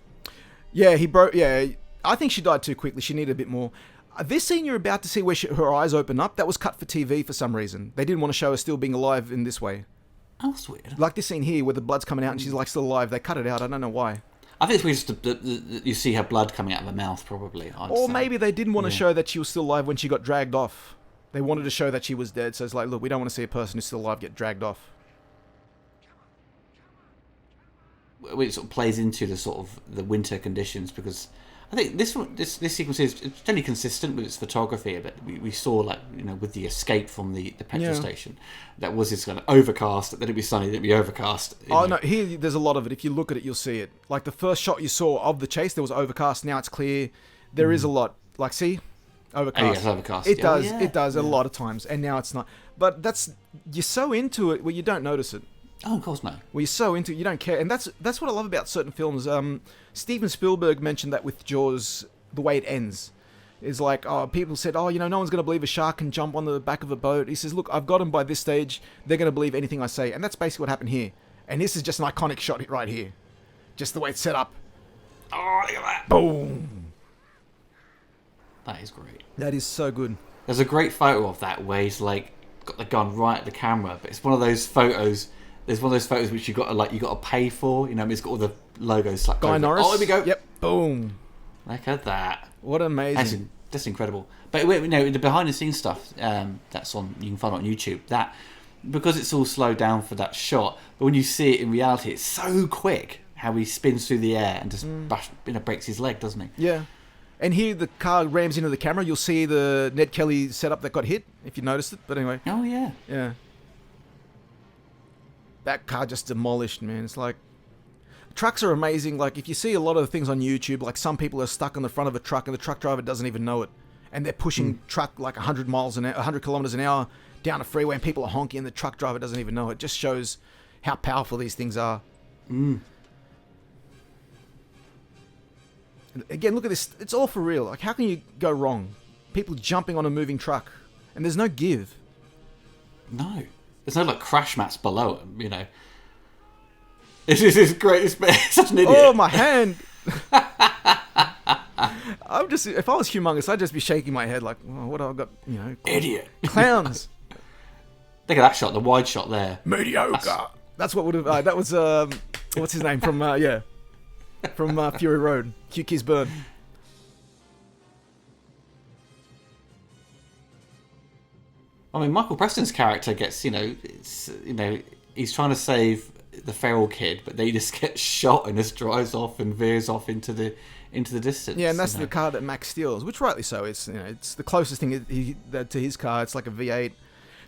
Speaker 2: Yeah, he broke. Yeah, I think she died too quickly. She needed a bit more. This scene you're about to see where her eyes open up, that was cut for TV for some reason. They didn't want to show her still being alive in this way.
Speaker 1: Oh, that's weird.
Speaker 2: Like this scene here where the blood's coming out and she's like still alive. They cut it out. I don't know why.
Speaker 1: I think it's just you see her blood coming out of her mouth, probably.
Speaker 2: Or maybe they didn't want to show that she was still alive when she got dragged off. They wanted to show that she was dead. So it's like, look, we don't want to see a person who's still alive get dragged off.
Speaker 1: It sort of plays into the sort of the winter conditions, because I think this sequence is generally consistent with its photography. But we saw, like, with the escape from the petrol station, that was this kind of overcast. Then it'd be sunny, then it'd be overcast.
Speaker 2: Oh no, here there's a lot of it. If you look at it, you'll see it. Like the first shot you saw of the chase, there was overcast. Now it's clear. There is a lot. Like, see, overcast.
Speaker 1: Oh, yes, overcast.
Speaker 2: It does. Yeah. It does a lot of times, and now it's not. But you're so into it where you don't notice it.
Speaker 1: Oh, of course not.
Speaker 2: Well, you're so into it, you don't care. And that's what I love about certain films. Steven Spielberg mentioned that with Jaws, the way it ends. Is like, people said, no one's going to believe a shark can jump on the back of a boat. He says, look, I've got them by this stage. They're going to believe anything I say. And that's basically what happened here. And this is just an iconic shot right here. Just the way it's set up.
Speaker 1: Oh, look at that.
Speaker 2: Boom.
Speaker 1: That is great.
Speaker 2: That is so good.
Speaker 1: There's a great photo of that where he's like got the gun right at the camera. But it's one of those photos... There's one of those photos which you got to pay for. It's got all the logos slapped
Speaker 2: Guy
Speaker 1: over.
Speaker 2: Norris.
Speaker 1: Oh, there we go.
Speaker 2: Yep. Boom.
Speaker 1: Look at that.
Speaker 2: What amazing.
Speaker 1: That's incredible. But the behind the scenes stuff that's on. You can find it on YouTube. That because it's all slowed down for that shot. But when you see it in reality, it's so quick how he spins through the air and just breaks his leg, doesn't he?
Speaker 2: Yeah. And here the car rams into the camera. You'll see the Ned Kelly setup that got hit, if you noticed it. But anyway.
Speaker 1: Oh yeah.
Speaker 2: Yeah. That car just demolished, man. It's like... Trucks are amazing. Like, if you see a lot of things on YouTube, like some people are stuck on the front of a truck and the truck driver doesn't even know it. And they're pushing truck like 100 kilometers an hour down a freeway and people are honking and the truck driver doesn't even know it. It just shows how powerful these things are. And again, look at this. It's all for real. Like, how can you go wrong? People jumping on a moving truck. And there's no give.
Speaker 1: No. There's no, like, crash mats below him, This is great. It's such an idiot.
Speaker 2: Oh, my hand! If I was humongous, I'd just be shaking my head like, oh, what have I got,
Speaker 1: Idiot.
Speaker 2: Clowns.
Speaker 1: Look at that shot, the wide shot there.
Speaker 2: Mediocre. That's what would have, that was, what's his name from, from Fury Road. Hugh Keys Burn.
Speaker 1: I mean, Michael Preston's character gets, he's trying to save the feral kid, but then he just gets shot and just drives off and veers off into the distance.
Speaker 2: Yeah, and that's the car that Max steals, which rightly so. It's it's the closest thing to his car. It's like a V8.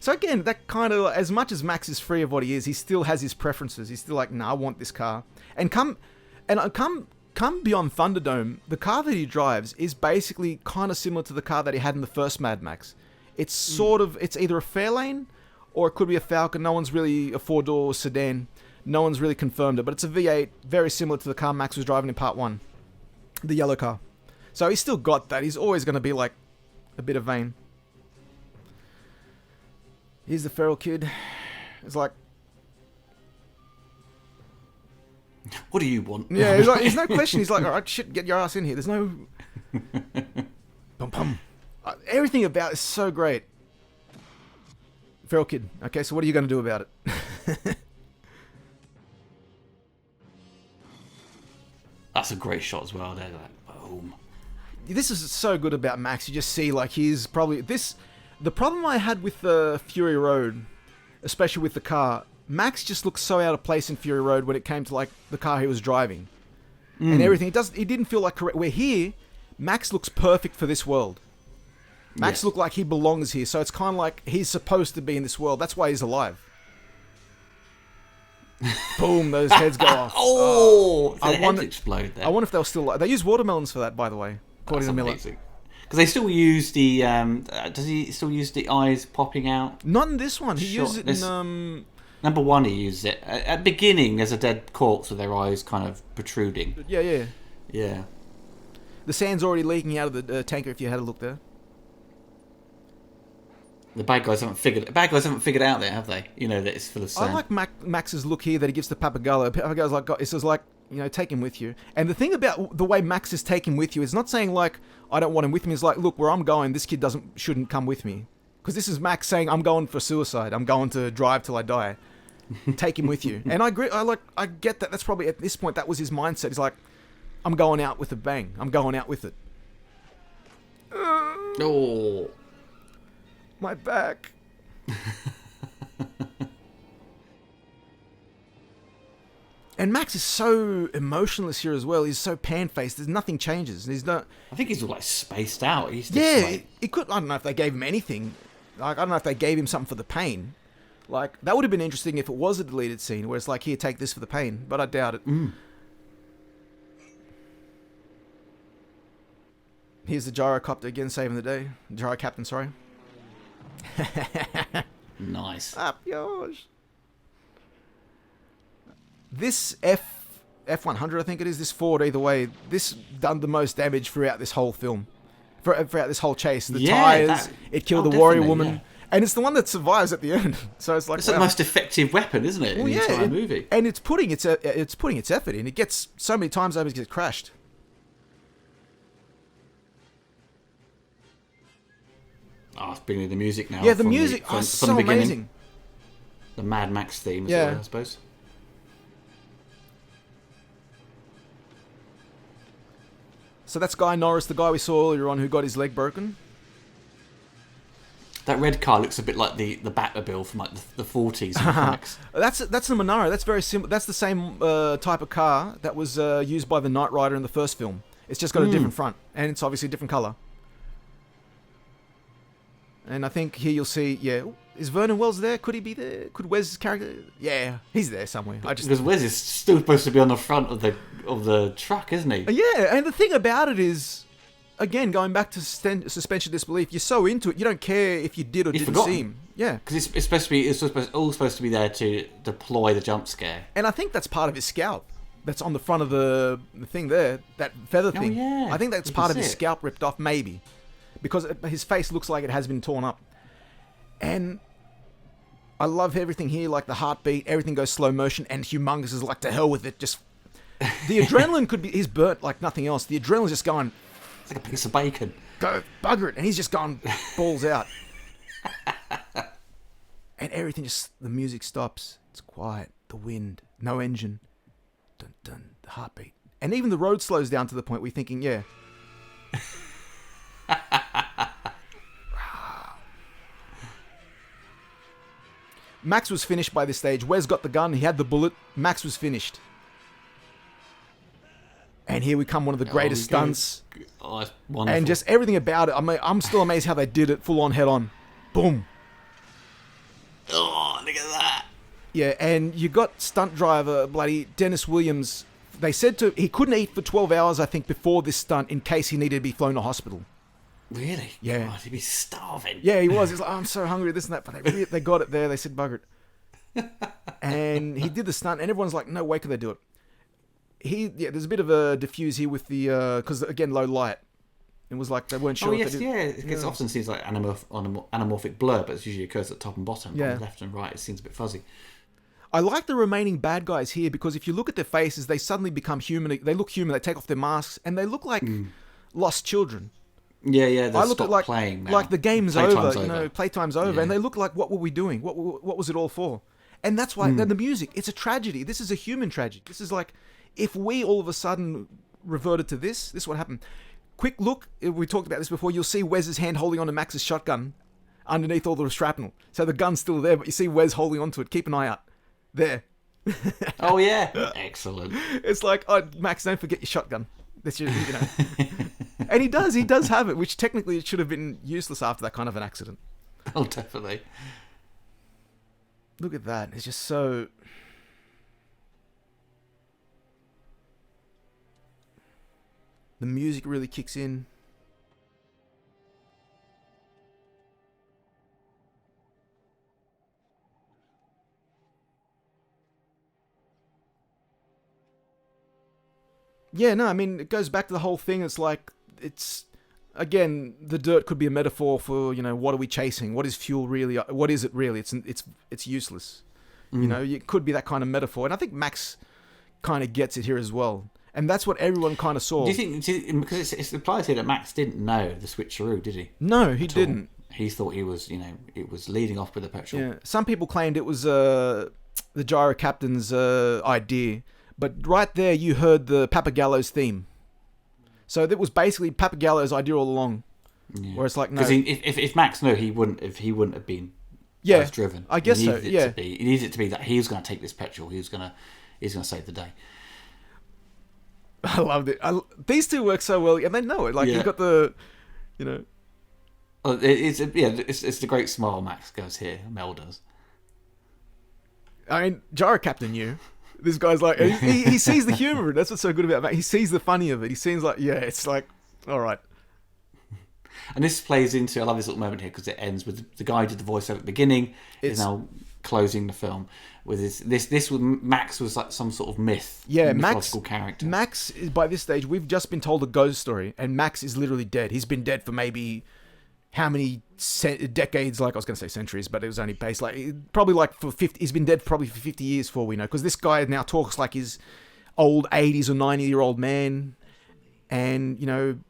Speaker 2: So again, that kind of, as much as Max is free of what he is, he still has his preferences. He's still like, nah, I want this car. And come beyond Thunderdome, the car that he drives is basically kind of similar to the car that he had in the first Mad Max. It's sort of, it's either a Fairlane or it could be a Falcon. No one's really, a 4-door sedan. No one's really confirmed it, but it's a V8, very similar to the car Max was driving in Part 1. The yellow car. So he's still got that. He's always going to be like a bit of vain. Here's the feral kid. It's like,
Speaker 1: what do you want?
Speaker 2: yeah, he's like, there's no question. He's like, all right, shit, get your ass in here. There's no... Bum, bum. Everything about it is so great. Feral kid. Okay, so what are you going to do about it?
Speaker 1: That's a great shot as well. They're like, boom.
Speaker 2: This is so good about Max. You just see, like, he's probably... The problem I had with Fury Road, especially with the car, Max just looks so out of place in Fury Road when it came to, like, the car he was driving. And everything. It didn't feel like correct. Where here, Max looks perfect for this world. Max looked like he belongs here, so it's kind of like he's supposed to be in this world. That's why he's alive. Boom, those heads go off.
Speaker 1: The heads explode there.
Speaker 2: I wonder if they'll still... They use watermelons for that, by the way, according to Miller.
Speaker 1: Because they still use the... does he still use the eyes popping out?
Speaker 2: Not in this one. He used it in...
Speaker 1: Number 1, he used it. At the beginning, there's a dead corpse with their eyes kind of protruding.
Speaker 2: Yeah.
Speaker 1: Yeah.
Speaker 2: The sand's already leaking out of the tanker if you had a look there.
Speaker 1: The bad guys haven't figured it out there, have they? You know, that it's full of sand.
Speaker 2: I like Max's look here that he gives to Papagallo. Papagallo's like, it says like, you know, take him with you. And the thing about the way Max is taking with you is not saying like, I don't want him with me. It's like, look, where I'm going, this kid shouldn't come with me. Because this is Max saying, I'm going for suicide. I'm going to drive till I die. Take him with you. And I agree. I get that. That's probably at this point, that was his mindset. He's like, I'm going out with a bang. I'm going out with it.
Speaker 1: Oh.
Speaker 2: My back. And Max is so emotionless here as well. He's so pan-faced. There's nothing changes. He's not...
Speaker 1: I think he's all like spaced out. He's just
Speaker 2: it could... I don't know if they gave him anything. Like, I don't know if they gave him something for the pain. Like, that would have been interesting if it was a deleted scene where it's like, here, take this for the pain. But I doubt it. Here's the gyrocopter again, saving the day. Gyro captain, sorry.
Speaker 1: Nice.
Speaker 2: Up yours. This F100, I think it is, this Ford, either way, this done the most damage throughout this whole film. Throughout this whole chase. The tires, it killed the warrior woman. Yeah. And it's the one that survives at the end. So it's like...
Speaker 1: It's the most effective weapon, isn't it, in the entire movie?
Speaker 2: And it's putting its effort in. It gets so many times over, it gets crashed.
Speaker 1: Oh, it's bringing the music now.
Speaker 2: Yeah, the music. From so the amazing.
Speaker 1: The Mad Max theme as well, I suppose.
Speaker 2: So that's Guy Norris, the guy we saw earlier on who got his leg broken.
Speaker 1: That red car looks a bit like the Batmobile from like the 40s.
Speaker 2: That's the Monaro. That's very simple. That's the same type of car that was used by the Knight Rider in the first film. It's just got a different front, and it's obviously a different color. And I think here you'll see, is Vernon Wells there? Could he be there? Could Wes's character? Yeah, he's there somewhere.
Speaker 1: Because Wes is still supposed to be on the front of the truck, isn't he?
Speaker 2: Yeah, and the thing about it is, again, going back to suspension of disbelief, you're so into it, you don't care if you did or didn't see him. Yeah,
Speaker 1: because it's all supposed to be there to deploy the jump scare.
Speaker 2: And I think that's part of his scalp. That's on the front of the thing there, that feather thing.
Speaker 1: Yeah.
Speaker 2: I think that's part of his scalp ripped off, maybe. Because his face looks like it has been torn up. And I love everything here, like the heartbeat, everything goes slow motion, and Humongous is like, to hell with it. Just the adrenaline could be, he's burnt like nothing else. The adrenaline's just going,
Speaker 1: it's like a piece of bacon.
Speaker 2: Go, bugger it. And he's just gone balls out. And everything just, the music stops. It's quiet. The wind, no engine. Dun dun, the heartbeat. And even the road slows down to the point where you're thinking, yeah. Max was finished by this stage. Wes got the gun. He had the bullet. Max was finished. And here we come, one of the greatest stunts.
Speaker 1: Oh, that's wonderful.
Speaker 2: And just everything about it. I mean, I'm still amazed how they did it full on, head on. Boom. Yeah, and you got stunt driver bloody Dennis Williams. They said he couldn't eat for 12 hours, I think, before this stunt in case he needed to be flown to hospital.
Speaker 1: Really?
Speaker 2: Yeah.
Speaker 1: God, he'd be starving.
Speaker 2: Yeah, he was. He's like, oh, I'm so hungry, this and that. But they got it there. They said, bugger it. And he did the stunt, and everyone's like, no way could they do it. There's a bit of a diffuse here with the, because again, low light. It was like they weren't sure.
Speaker 1: Oh, yes, it often seems like anamorphic blur, but it usually occurs at top and bottom. Yeah. On the left and right, it seems a bit fuzzy.
Speaker 2: I like the remaining bad guys here because if you look at their faces, they suddenly become human. They look human. They take off their masks, and they look like lost children.
Speaker 1: Yeah.
Speaker 2: I look at like
Speaker 1: playing now.
Speaker 2: Like the game's over. Playtime's over, and they look like, what were we doing? What was it all for? And that's why then the music. It's a tragedy. This is a human tragedy. This is like if we all of a sudden reverted to this. This is what happened. Quick look. We talked about this before. You'll see Wes's hand holding onto Max's shotgun underneath all the shrapnel. So the gun's still there, but you see Wes holding onto it. Keep an eye out. There.
Speaker 1: Oh yeah, excellent.
Speaker 2: It's like, oh, Max, don't forget your shotgun. That's your, and he does have it, which technically it should have been useless after that kind of an accident.
Speaker 1: Oh, definitely.
Speaker 2: Look at that. It's just so. The music really kicks in. Yeah, no, I mean, it goes back to the whole thing. It's like, again, the dirt could be a metaphor for, what are we chasing? What is fuel really? What is it really? It's useless. It could be that kind of metaphor. And I think Max kind of gets it here as well. And that's what everyone kind of saw.
Speaker 1: Do you think, because it's implied here that Max didn't know the switcheroo, did he?
Speaker 2: No, he didn't.
Speaker 1: He thought he was, it was leading off with the petrol.
Speaker 2: Yeah, some people claimed it was the gyro captain's idea. But right there, you heard the Papagallo's theme. So that was basically Papagallo's idea all along. Yeah. Where it's like, no,
Speaker 1: because if Max knew, he wouldn't have been driven.
Speaker 2: I guess so. Yeah,
Speaker 1: he needed it to be that he was going to take this petrol. He was going to save the day.
Speaker 2: I loved it. These two work so well, and they know it. Like you've got the,
Speaker 1: It's the great smile Max goes here. Mel does.
Speaker 2: I mean, Gyro Captain knew. This guy's like, he sees the humor. That's what's so good about Max. He sees the funny of it. He seems like, it's like, all right.
Speaker 1: And this plays into, I love this little moment here because it ends with the guy who did the voiceover at the beginning is now closing the film with this Max was like some sort of myth, mythological character.
Speaker 2: Max is, by this stage, we've just been told a ghost story, and Max is literally dead. He's been dead for maybe how many decades? Like I was going to say centuries, but it was only based probably like for 50. He's been dead probably for 50 years, for we know, because this guy now talks like his old 80s or 90-year-old man, and in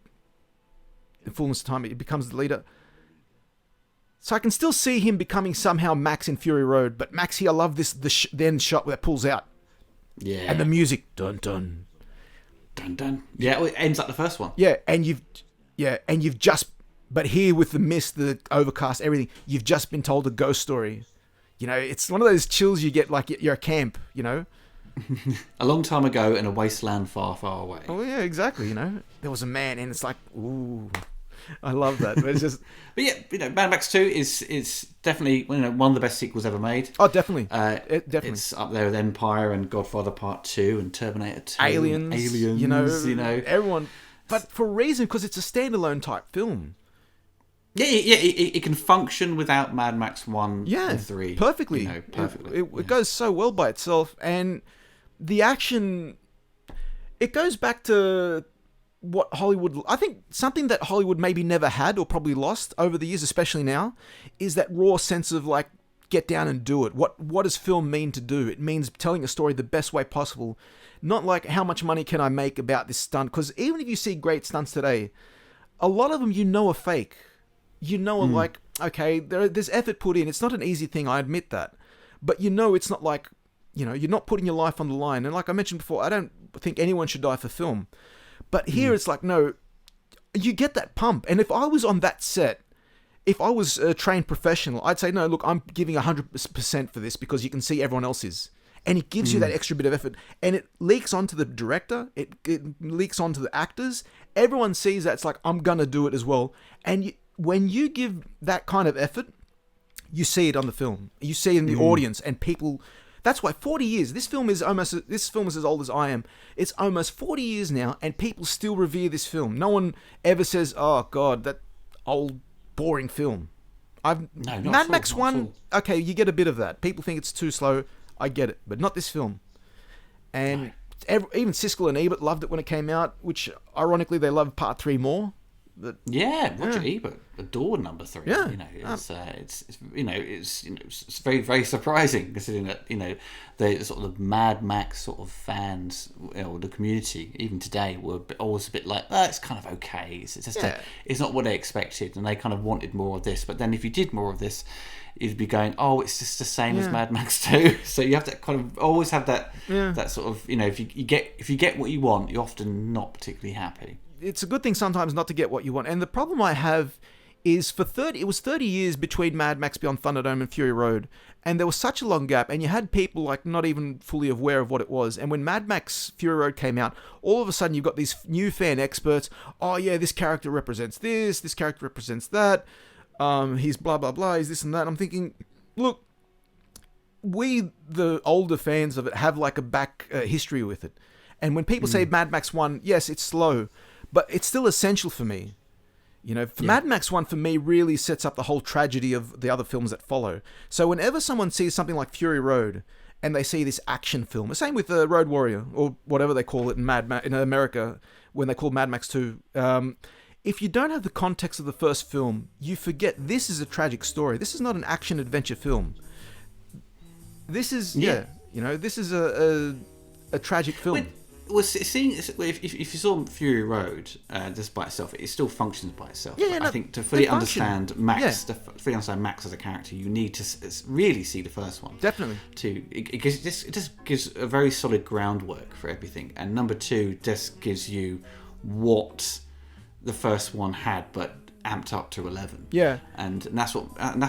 Speaker 2: fullness of time, he becomes the leader. So I can still see him becoming somehow Max in Fury Road, but Max here, I love this then shot where it pulls out, and the music, dun dun,
Speaker 1: dun dun. Yeah, it ends like the first one.
Speaker 2: Yeah, and you've just. But here with the mist, the overcast, everything, you've just been told a ghost story. It's one of those chills you get like you're at camp,
Speaker 1: A long time ago in a wasteland far, far away.
Speaker 2: Oh, yeah, exactly, There was a man, and it's like, ooh, I love that. But it's just...
Speaker 1: But yeah, Mad Max 2 is definitely one of the best sequels ever made.
Speaker 2: Oh, definitely.
Speaker 1: Definitely. It's up there with Empire and Godfather Part 2 and Terminator 2.
Speaker 2: Aliens, everyone. But for a reason, because it's a standalone type film.
Speaker 1: Yeah, it can function without Mad Max 1 and 3.
Speaker 2: Perfectly.
Speaker 1: Perfectly.
Speaker 2: It goes so well by itself. And the action, it goes back to what Hollywood... I think something that Hollywood maybe never had or probably lost over the years, especially now, is that raw sense of like, get down and do it. What does film mean to do? It means telling a story the best way possible. Not like, how much money can I make about this stunt? Because even if you see great stunts today, a lot of them are fake. Like, okay, there's effort put in. It's not an easy thing, I admit that. But it's not like, you're not putting your life on the line. And like I mentioned before, I don't think anyone should die for film. But here it's like, no, you get that pump. And if I was on that set, if I was a trained professional, I'd say, no, look, I'm giving 100% for this because you can see everyone else is. And it gives you that extra bit of effort. And it leaks onto the director. It leaks onto the actors. Everyone sees that. It's like, I'm going to do it as well. And when you give that kind of effort, you see it on the film. You see it in the audience, and people That's why 40 years. This film is as old as I am. It's almost 40 years now, and people still revere this film. No one ever says, "Oh God, that old boring film." Mad Max 1. Okay, you get a bit of that. People think it's too slow. I get it, but not this film. And even Siskel and Ebert loved it when it came out, which ironically they loved Part 3 more. But,
Speaker 1: Roger Ebert adored number 3.
Speaker 2: Yeah.
Speaker 1: It's very, very surprising considering that the sort of Mad Max sort of fans, the community even today were always a bit like, it's kind of okay. It's just it's not what they expected, and they kind of wanted more of this. But then if you did more of this, you'd be going, it's just the same as Mad Max 2. So you have to kind of always have that that sort of if you get what you want, you're often not particularly happy.
Speaker 2: It's a good thing sometimes not to get what you want. And the problem I have is it was 30 years between Mad Max Beyond Thunderdome and Fury Road, and there was such a long gap, and you had people like not even fully aware of what it was. And when Mad Max Fury Road came out, all of a sudden you've got these new fan experts. Oh yeah, this character represents this character represents that. He's blah blah blah. He's this and that. I'm thinking, look, we the older fans of it have like a back history with it, and when people say Mad Max 1, yes, it's slow, but it's still essential for me. Mad Max 1 for me really sets up the whole tragedy of the other films that follow. So whenever someone sees something like Fury Road and they see this action film, the same with Road Warrior or whatever they call it in in America when they call Mad Max 2, if you don't have the context of the first film, you forget this is a tragic story. This is not an action adventure film. This is this is a tragic film.
Speaker 1: If you saw Fury Road just by itself, it still functions by itself. I think to fully understand Max, as a character, you need to really see the first one.
Speaker 2: Definitely.
Speaker 1: It just gives a very solid groundwork for everything, and number 2 just gives you what the first one had, but amped up to 11.
Speaker 2: Yeah.
Speaker 1: And that's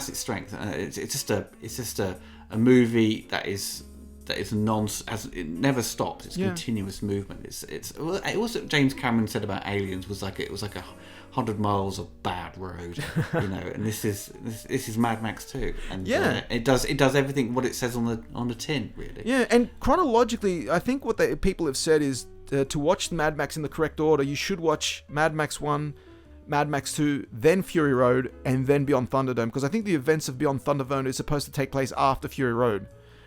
Speaker 1: its strength. It's just a movie that is it never stops. It's continuous movement. It was what James Cameron said about Aliens was like it was like 100 miles of bad road, and this is Mad Max 2, and it does everything what it says on the tin, really.
Speaker 2: Yeah, and chronologically, I think what people have said is to watch Mad Max in the correct order, you should watch Mad Max 1, Mad Max 2, then Fury Road, and then Beyond Thunderdome, because I think the events of Beyond Thunderdome is supposed to take place after Fury Road.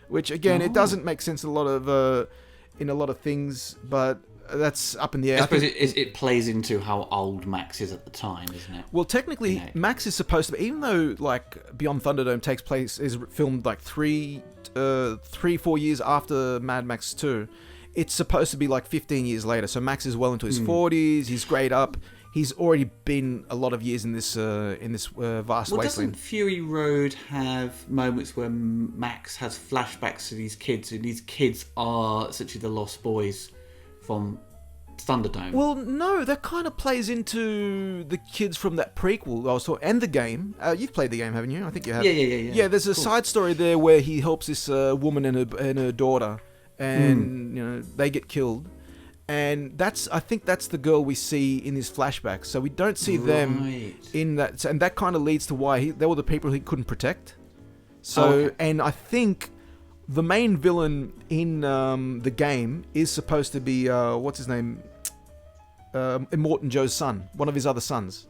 Speaker 2: Which again, it doesn't make sense in a lot of things, but that's up in the air.
Speaker 1: I suppose it plays into how old Max is at the time, isn't it?
Speaker 2: Well, technically, Max is supposed to be, even though like Beyond Thunderdome is filmed like 3-4 years after Mad Max 2, it's supposed to be like 15 years later. So Max is well into his 40s. He's grayed up. He's already been a lot of years in this vast wasteland.
Speaker 1: Doesn't Fury Road have moments where Max has flashbacks to these kids, and these kids are essentially the lost boys from Thunderdome?
Speaker 2: Well, no, that kind of plays into the kids from that prequel I was talking, and the game. You've played the game, haven't you? I think you have.
Speaker 1: Yeah.
Speaker 2: Yeah, there's a side story there where he helps this woman and her daughter, and they get killed. And I think that's the girl we see in his flashbacks. So we don't see them in that, and that kind of leads to why they were the people he couldn't protect. So, and I think the main villain in the game is supposed to be what's his name, Immortan Joe's son, one of his other sons.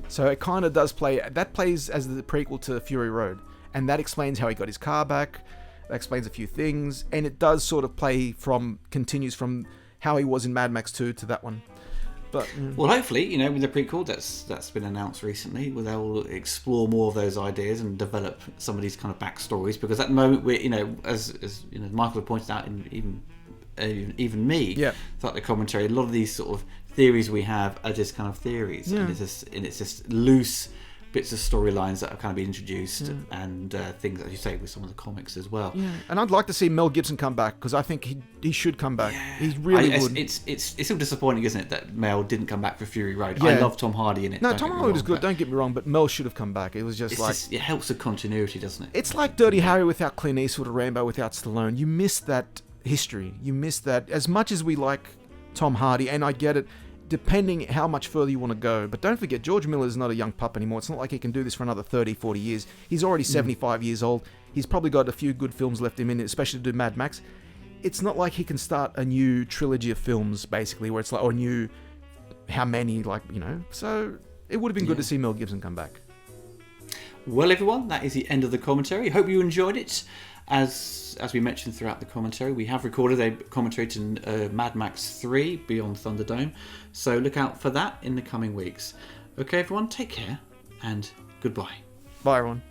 Speaker 2: So it kind of does plays as the prequel to Fury Road, and that explains how he got his car back. That explains a few things, and it does sort of continues from how he was in Mad Max 2 to that one. But
Speaker 1: well, hopefully, with the prequel that's been announced recently, where they'll explore more of those ideas and develop some of these kind of backstories. Because at the moment, we're as Michael had pointed out, even me, throughout the commentary, a lot of these sort of theories we have are just kind of theories, and it's just loose bits of storylines that have kind of been introduced, and things, as you say, with some of the comics as well.
Speaker 2: Yeah, and I'd like to see Mel Gibson come back, because I think he should come back. Yeah. He really would.
Speaker 1: It's still disappointing, isn't it, that Mel didn't come back for Fury Road? Yeah. I love Tom Hardy in it.
Speaker 2: No, Tom Hardy was good, don't get me wrong, but Mel should have come back. It was just
Speaker 1: it helps with continuity, doesn't it?
Speaker 2: It's like Dirty Harry without Clint Eastwood or Rambo without Stallone. You miss that history. You miss that. As much as we like Tom Hardy, and I get it, depending how much further you want to go. But don't forget, George Miller is not a young pup anymore. It's not like he can do this for another 30, 40 years. He's already 75 years old. He's probably got a few good films left in him, especially to do Mad Max. It's not like he can start a new trilogy of films, basically, where it's like, or new, how many, like, you know. So it would have been good to see Mel Gibson come back.
Speaker 1: Well, everyone, that is the end of the commentary. Hope you enjoyed it. As we mentioned throughout the commentary, we have recorded a commentary to Mad Max 3 Beyond Thunderdome, so look out for that in the coming weeks. Okay, everyone, take care, and goodbye.
Speaker 2: Bye, everyone.